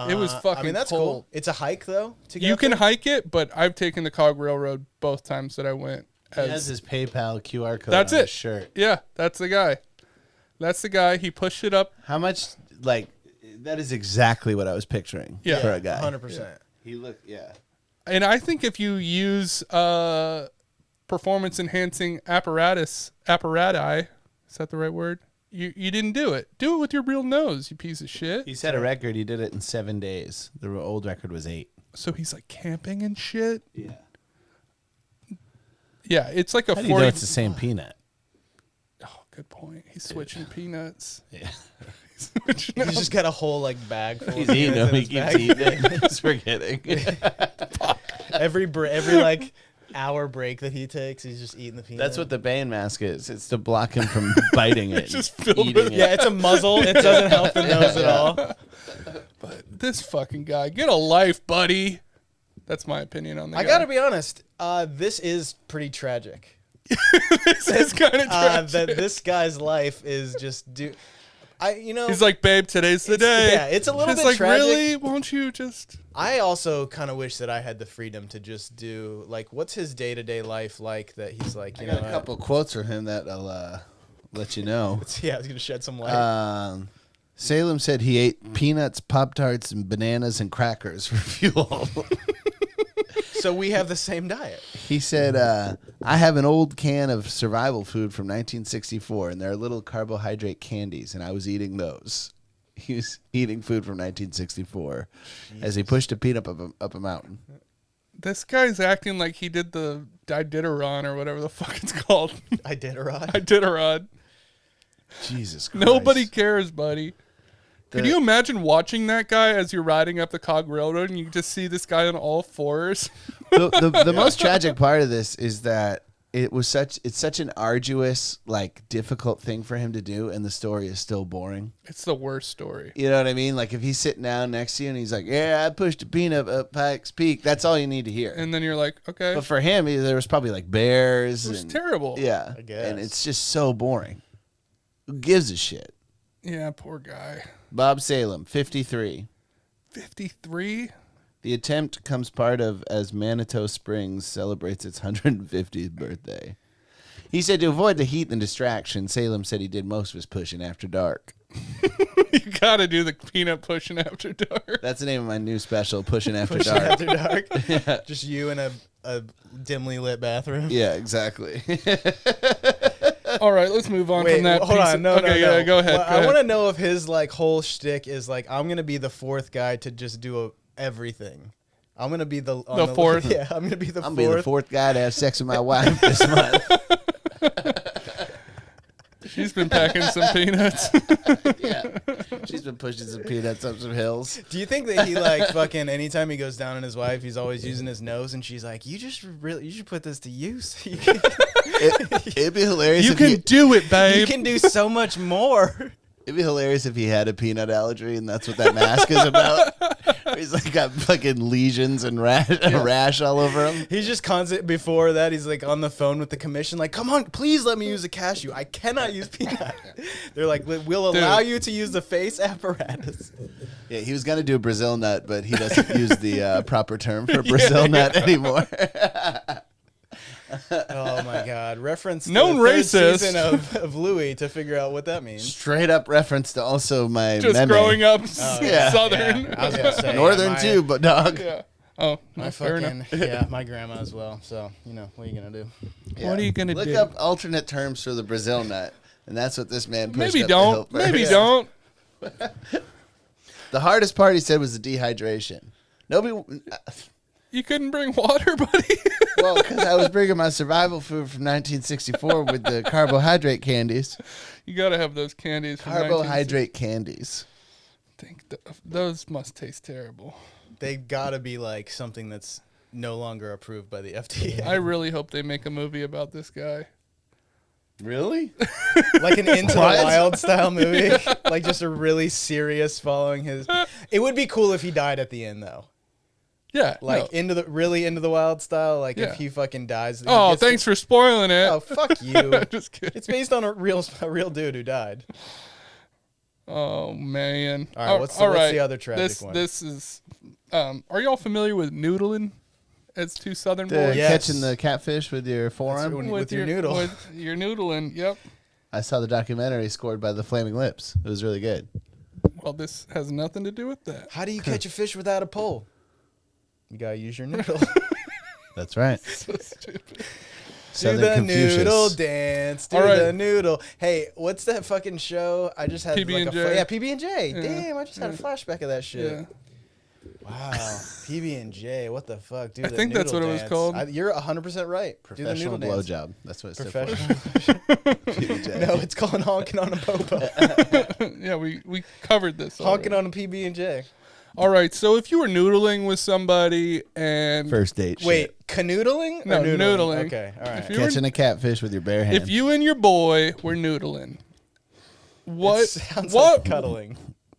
It was fucking I mean, that's cold. cool. It's a hike, though, to get You up can there? hike it, but I've taken the Cog Railroad both times that I went. He has his PayPal QR code That's on it. his shirt. Yeah, that's the guy. That's the guy. He pushed it up. How much, like, that is exactly what I was picturing for a guy. 100%. He looked, yeah. And I think if you use performance enhancing apparati, is that the right word? You didn't do it. Do it with your real nose, you piece of shit. He set a record. He did it in 7 days. The old record was 8. So he's like camping and shit. Yeah. Yeah, it's like a How do you 40. know it's the same peanut? Oh, good point. He's switching peanuts. Yeah. Switching He's out. just got a whole like bag full He's of eating peanuts them. in He his keeps bag. eating it. He's forgetting. every like hour break that he takes, he's just eating the peanut. That's what the Bane mask is. It's to block him from biting it. just and filled eating with- it. Yeah, it's a muzzle. It doesn't help the nose at all. But this fucking guy, get a life, buddy. That's my opinion on the guy. I gotta be honest. This is pretty tragic. This is kind of tragic. That this guy's life is just He's like, babe, today's the day. Yeah, it's a little Just bit like, tragic. really? Won't you just... I also kind of wish that I had the freedom to just do like, what's his day-to-day life like that he's like, I you got know, a couple quotes from him that I'll let you know. yeah, I was gonna shed some light. Salem said he ate peanuts, Pop-Tarts, and bananas and crackers for fuel. So we have the same diet. He said, I have an old can of survival food from 1964, and they're little carbohydrate candies, and I was eating those. He was eating food from 1964 as he pushed a peanut up a mountain. This guy's acting like he did the Iditarod or whatever the fuck it's called. Iditarod. Iditarod. Jesus Christ. Nobody cares, buddy. Could you imagine watching that guy as you're riding up the Cog Railroad and you just see this guy on all fours? The most tragic part of this is that it's such an arduous, like, difficult thing for him to do, and the story is still boring. It's the worst story. You know what I mean? Like, if he's sitting down next to you and he's like, yeah, I pushed a peanut up Pikes Peak, that's all you need to hear. And then you're like, okay. But for him, there was probably like bears. It was and, terrible. Yeah. I guess. And it's just so boring. Who gives a shit? Yeah, poor guy. Bob Salem, 53. 53? The attempt comes part of as Manitou Springs celebrates its 150th birthday. He said to avoid the heat and distraction, Salem said he did most of his pushing after dark. You gotta do the peanut pushing after dark. That's the name of my new special, Pushing After Pushing Dark. after dark. Just you in a dimly lit bathroom. Yeah, exactly. All right, let's move on Wait, from that. hold piece on. of- No, okay, no, yeah, no. go ahead. Well, I want to know if his like whole shtick is like, I'm gonna be the fourth guy to just do everything. I'm gonna be the fourth. Yeah, I'm gonna be the I'm fourth. being the fourth guy to have sex with my wife this month. She's been packing some peanuts. Yeah. She's been pushing some peanuts up some hills. Do you think that he like fucking anytime he goes down on his wife, he's always using his nose, and she's like, you should put this to use. It'd be hilarious You if can do it, You babe. can do so much more. It'd be hilarious if he had a peanut allergy and that's what that mask is about. He's like got fucking lesions and a rash all over him. He's just constant. Before that, he's like on the phone with the commission, like, "Come on, please let me use a cashew. I cannot use peanut." They're like, "We'll allow you to use the face apparatus." Yeah, he was gonna do a Brazil nut, but he doesn't use the proper term for Brazil nut anymore. Oh my God! Reference to Known the third racist. season of Louis to figure out what that means. Straight up reference to also my Just meme. growing up yeah. Southern. Yeah, I was gonna say Northern my, too, but dog. Yeah. Oh, My no, fair fucking enough. my grandma as well. So what are you gonna do? Yeah. What are you gonna Look do? up alternate terms for the Brazil nut, and that's what this man pushed Maybe up the hill don't. Maybe first. don't. The hardest part, he said, was the dehydration. Nobody. You couldn't bring water, buddy. Well, because I was bringing my survival food from 1964 with the carbohydrate candies. You gotta have those candies. From Carbohydrate candies. I think those must taste terrible. They gotta be like something that's no longer approved by the FDA. I really hope they make a movie about this guy. Really? Like an Into the What? Wild style movie, like just a really serious following his. It would be cool if he died at the end though, Yeah. like no. into the Wild style. Like Yeah. if he fucking dies. he Oh, gets thanks for spoiling it. Oh fuck you! Just kidding. It's based on a real dude who died. Oh man! All right, what's the other tragic one? This is. Are y'all familiar with noodling? As two Southern boys, catching the catfish with your forearm, with your noodle, with your noodling. Yep. I saw the documentary scored by the Flaming Lips. It was really good. Well, this has nothing to do with that. How do you catch a fish without a pole? You gotta use your noodle. That's right. So stupid. Southern do the Confucius. noodle dance. Do the noodle. Hey, what's that fucking show? I just had PB&J. Yeah, PB&J. Yeah. Damn, I just had a flashback of that shit. Yeah. Wow, PB&J. What the fuck, dude? I think that's what it was called. You're 100% right. Professional blowjob. That's what it's Professional. PB&J. No, it's called honking on a boba. Yeah, we covered this. Honking on a PB&J. All right, so if you were noodling with somebody and First date. Wait, canoodling? No, or noodling. Okay, all right. Catching a catfish with your bare hand. If you and your boy were noodling, what? It sounds what? like cuddling.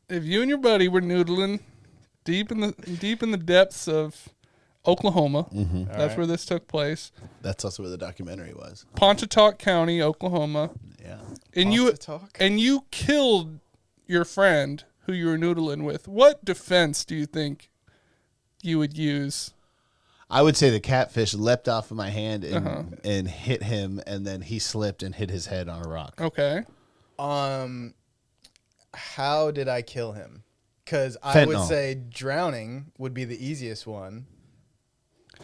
If you and your buddy were noodling deep in the depths of Oklahoma, that's where this took place. That's also where the documentary was. Pontotoc County, Oklahoma. Yeah. And you killed your friend who you were noodling with. What defense do you think you would use? I would say the catfish leapt off of my hand and hit him, and then he slipped and hit his head on a rock. Okay. How did I kill him? Because I would say drowning would be the easiest one.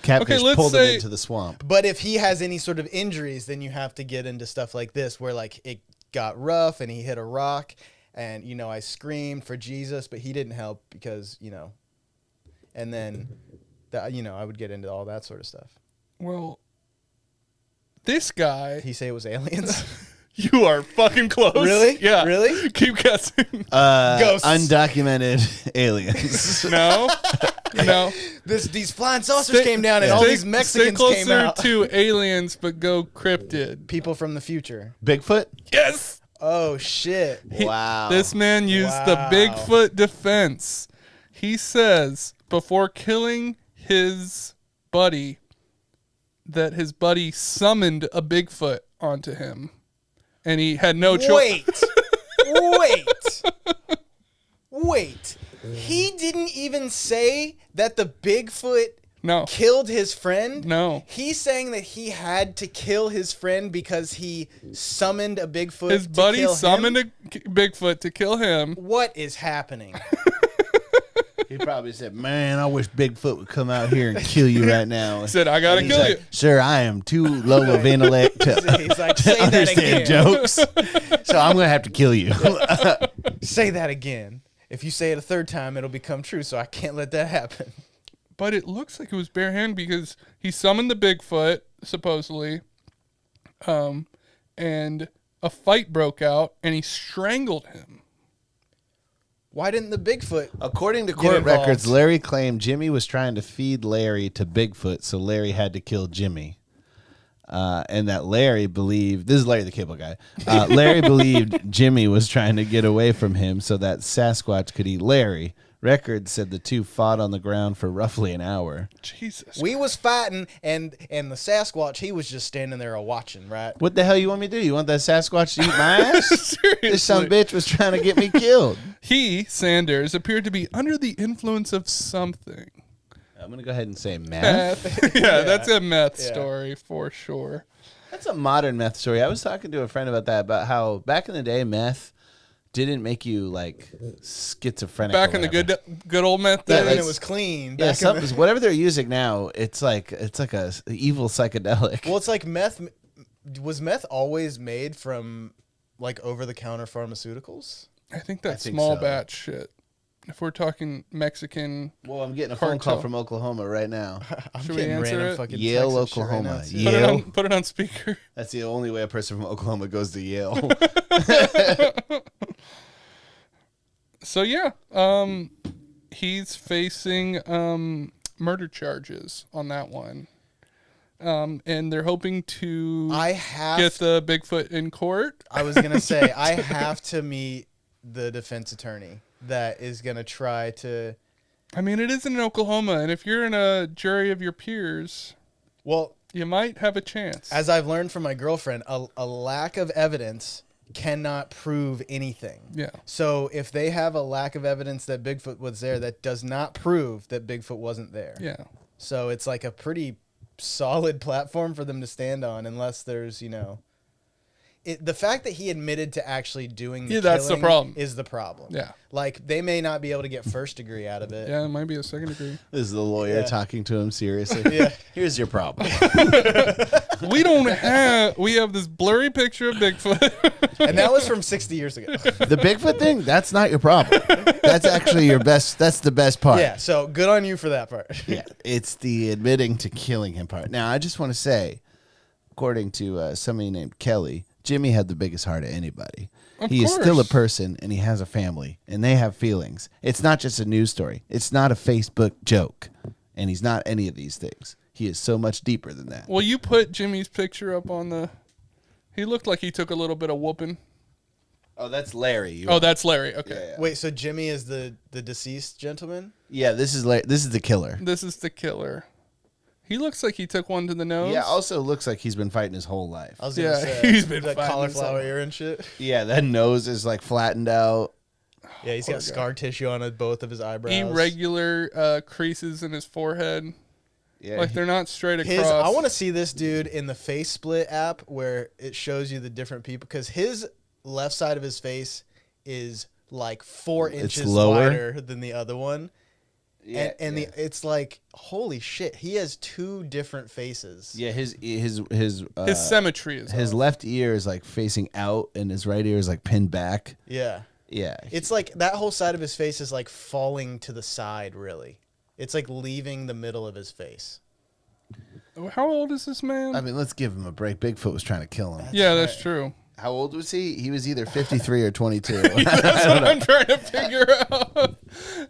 Catfish let's pulled say- him into the swamp. But if he has any sort of injuries, then you have to get into stuff like this, where like it got rough and he hit a rock, and I screamed for Jesus, but he didn't help because and then I would get into all that sort of stuff. Well, this guy. Did he say it was aliens? You are fucking close. Really? Yeah. Really? Keep guessing. Ghosts. Undocumented aliens. No. No. These flying saucers came down and all these Mexicans stay came closer out. to aliens, but go cryptid. People from the future. Bigfoot? Yes. Oh shit! Wow. This man used the Bigfoot defense. He says before killing his buddy that his buddy summoned a Bigfoot onto him. And he had no choice. Wait. He didn't even say that the Bigfoot killed his friend? No. He's saying that he had to kill his friend because he summoned a Bigfoot His buddy to kill summoned him? a Bigfoot to kill him. What is happening? He probably said, "Man, I wish Bigfoot would come out here and kill you right now." He said, "I gotta kill you." Sir, I am too low of intellect to, He's like, say to that understand again. jokes, so I'm going to have to kill you. Say that again. If you say it a third time, it'll become true, so I can't let that happen. But it looks like it was bare hand because he summoned the Bigfoot, supposedly, and a fight broke out, and he strangled him. Why didn't the Bigfoot? According to get court involved? records, Larry claimed Jimmy was trying to feed Larry to Bigfoot, so Larry had to kill Jimmy. And that Larry believed, this is Larry the Cable Guy, Larry believed Jimmy was trying to get away from him so that Sasquatch could eat Larry. Records said the two fought on the ground for roughly an hour. Jesus. We was fighting, and the Sasquatch, he was just standing there watching, right? What the hell you want me to do? You want that Sasquatch to eat my ass? Seriously. This son of a bitch was trying to get me killed. He, Sanders, appeared to be under the influence of something. I'm going to go ahead and say meth. Yeah, that's a meth story for sure. That's a modern meth story. I was talking to a friend about that, about how back in the day, meth didn't make you like schizophrenic. Back in the good old meth Yeah, days. And it was clean. Yeah, Back in the- whatever they're using now, it's like a evil psychedelic. well, it's like meth. Was meth always made from like over-the-counter pharmaceuticals? I think that's think small so. batch shit. If we're talking Mexican, Well, I'm getting a phone Cartel. call from Oklahoma right now. I'm Should we getting answer random it? fucking Yale, texts and shit Oklahoma. Right now, too. Yale. put it on speaker. That's the only way a person from Oklahoma goes to Yale. So yeah, he's facing murder charges on that one, and they're hoping to get the Bigfoot in court. I was gonna say I have to meet the defense attorney that is gonna try to. I mean, it is in Oklahoma, and if you're in a jury of your peers, Well, you might have a chance. as I've learned from my girlfriend, a lack of evidence cannot prove anything. Yeah. So if they have a lack of evidence that Bigfoot was there, that does not prove that Bigfoot wasn't there. Yeah. So it's like a pretty solid platform for them to stand on, unless there's, the fact that he admitted to actually doing the that's the killing problem. is the problem. Yeah. Like, they may not be able to get first degree out of it. Yeah, it might be a second degree. This is the lawyer Yeah. talking to him seriously. Yeah. Here's your problem. We have this blurry picture of Bigfoot. And that was from 60 years ago. The Bigfoot thing, that's not your problem. That's actually your best. That's the best part. Yeah, so good on you for that part. Yeah. It's the admitting to killing him part. Now, I just want to say, according to somebody named Kelly, Jimmy had the biggest heart of anybody. He is still a person, and he has a family, and they have feelings. It's not just a news story. It's not a Facebook joke, and he's not any of these things. He is so much deeper than that. Well, you put Jimmy's picture up on the... He looked like he took a little bit of whooping. Oh, that's Larry. Oh, that's Larry. Okay. Yeah. Wait, so Jimmy is the deceased gentleman? Yeah, this is the killer. This is the killer. He looks like he took one to the nose. Yeah, also looks like he's been fighting his whole life. I was gonna say, he's been that fighting cauliflower himself. ear and shit. Yeah, that nose is like flattened out. Yeah, he's got scar tissue on both of his eyebrows. Irregular creases in his forehead. Yeah, Like they're not straight across. I want to see this dude in the face split app where it shows you the different people, because his left side of his face is like 4 inches lower? wider than the other one. yeah, and yeah. it's like, holy shit, he has 2 different faces. Yeah, his his symmetry is his off. left ear is like facing out, and his right ear is like pinned back. Yeah. Yeah, It's like that whole side of his face is like falling to the side, really. It's like leaving the middle of his face. How old is this man? I mean, let's give him a break. Bigfoot was trying to kill him. Yeah, that's true. How old was he? He was either 53 or 22. That's what I'm trying to figure out.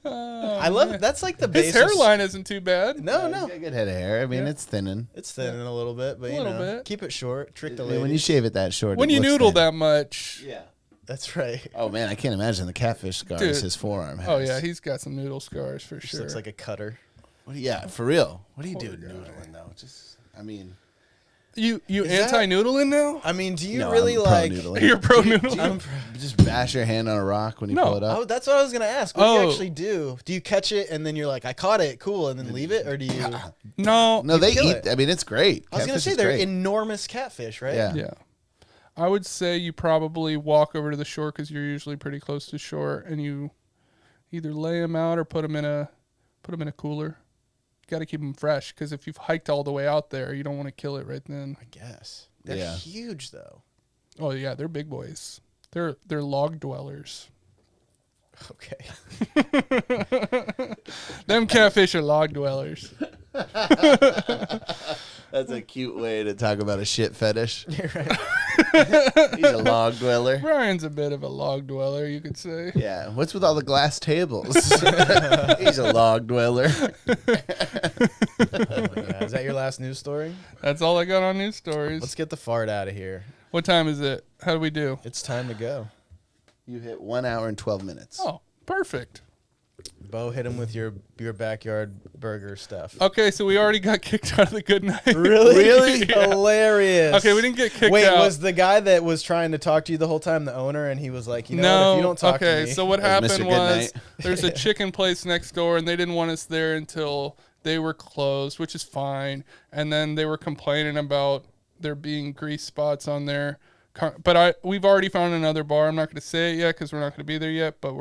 I love it. That's like the His basis. hairline isn't too bad. No, He's no. got a good head of hair. I mean, it's thinning. It's thinning a little bit, but A you little know, bit. keep it short. Trick the I mean, ladies. when you shave it that short, When it you looks noodle thin. that much. Yeah. That's right. Oh man, I can't imagine the catfish scars Dude. his forearm has. Oh yeah, he's got some noodle scars for Just sure. looks like a cutter. Yeah, for real. What do you do Poor guy. noodling though? Just, I mean, you Is that- anti-noodling now? I mean, do you no, really I'm like? pro-noodling. You're pro noodling. I'm Just bash your hand on a rock when you No. pull it up. Oh, that's what I was gonna ask. What do you Oh. actually do? Do you catch it and then you're like, I caught it, cool, and then leave it, or do you? No, No, they kill eat. it. I mean, it's great. I was gonna Catfish say is they're great. enormous catfish, right? Yeah. Yeah. I would say you probably walk over to the shore because you're usually pretty close to shore, and you either lay them out or put them in a cooler. You got to keep them fresh because if you've hiked all the way out there, you don't want to kill it right then. I guess they're Yeah. huge though. Oh yeah, they're big boys. They're log dwellers. Okay. Them catfish are log dwellers. That's a cute way to talk about a shit fetish. You're right. He's a log dweller. Brian's a bit of a log dweller, you could say. Yeah. What's with all the glass tables? He's a log dweller. Yeah, is that your last news story? That's all I got on news stories. Let's get the fart out of here. What time is it? How do we do? It's time to go. You hit 1 hour and 12 minutes. Oh, perfect. Bo, hit him with your backyard burger stuff. Okay, so we already got kicked out of the good night. Really? Yeah. Hilarious. Okay, we didn't get kicked Wait, out. was the guy that was trying to talk to you the whole time the owner, and he was like, you know what, No. if you don't talk to Okay, me. so what That was happened Mr. was Goodnight. there's a chicken place next door, and they didn't want us there until they were closed, which is fine. And then they were complaining about there being grease spots on there. But we've already found another bar. I'm not going to say it yet because we're not going to be there yet. But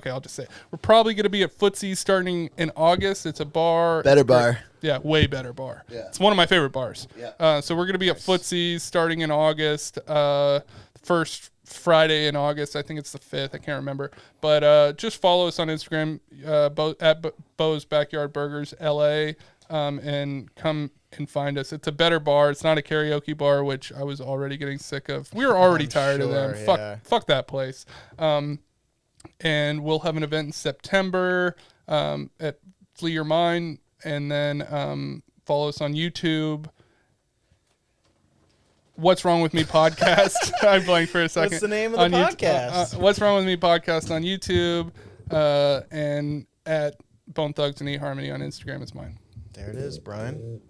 I'll just say it. We're probably going to be at Footsie's starting in August. It's a bar. Better It's great. bar. Yeah, way better bar. Yeah. It's one of my favorite bars. Yeah. So we're going to be at Footsie's starting in August. First Friday in August. I think it's the 5th. I can't remember. But just follow us on Instagram, at Bo's Backyard Burgers LA, and come and find us. It's a better bar. It's not a karaoke bar, which I was already getting sick of. We were already tired of them. sure, yeah. Fuck that place. And we'll have an event in September at Flee Your Mind, and then follow us on YouTube. What's Wrong With Me podcast. I blanked for a second. What's the name of the podcast? What's Wrong With Me podcast on YouTube, and at Bone Thugs and eHarmony on Instagram is mine. There it is, Brian.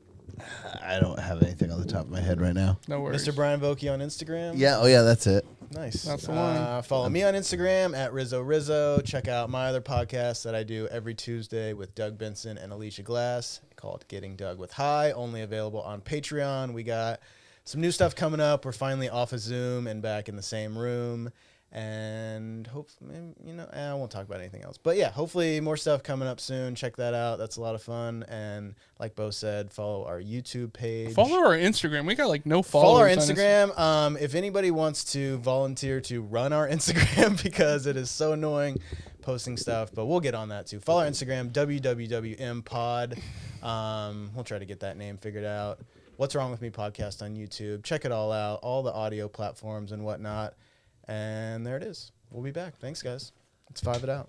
I don't have anything on the top of my head right now. No worries. Mr. Brian Vokey on Instagram. Yeah. Oh, yeah. That's it. Nice. That's the one. Follow me on Instagram at Rizzo. Check out my other podcast that I do every Tuesday with Doug Benson and Alicia Glass called Getting Doug with High. Only available on Patreon. We got some new stuff coming up. We're finally off of Zoom and back in the same room. And hopefully, I won't talk about anything else. But yeah, hopefully more stuff coming up soon. Check that out. That's a lot of fun. And like Bo said, follow our YouTube page. Follow our Instagram. We got like no followers. Follow our on Instagram. If anybody wants to volunteer to run our Instagram because it is so annoying posting stuff, but we'll get on that too. Follow our Instagram, www.mpod. We'll try to get that name figured out. What's Wrong With Me podcast on YouTube. Check it all out. All the audio platforms and whatnot. And there it is. We'll be back. Thanks, guys. Let's 5 it out.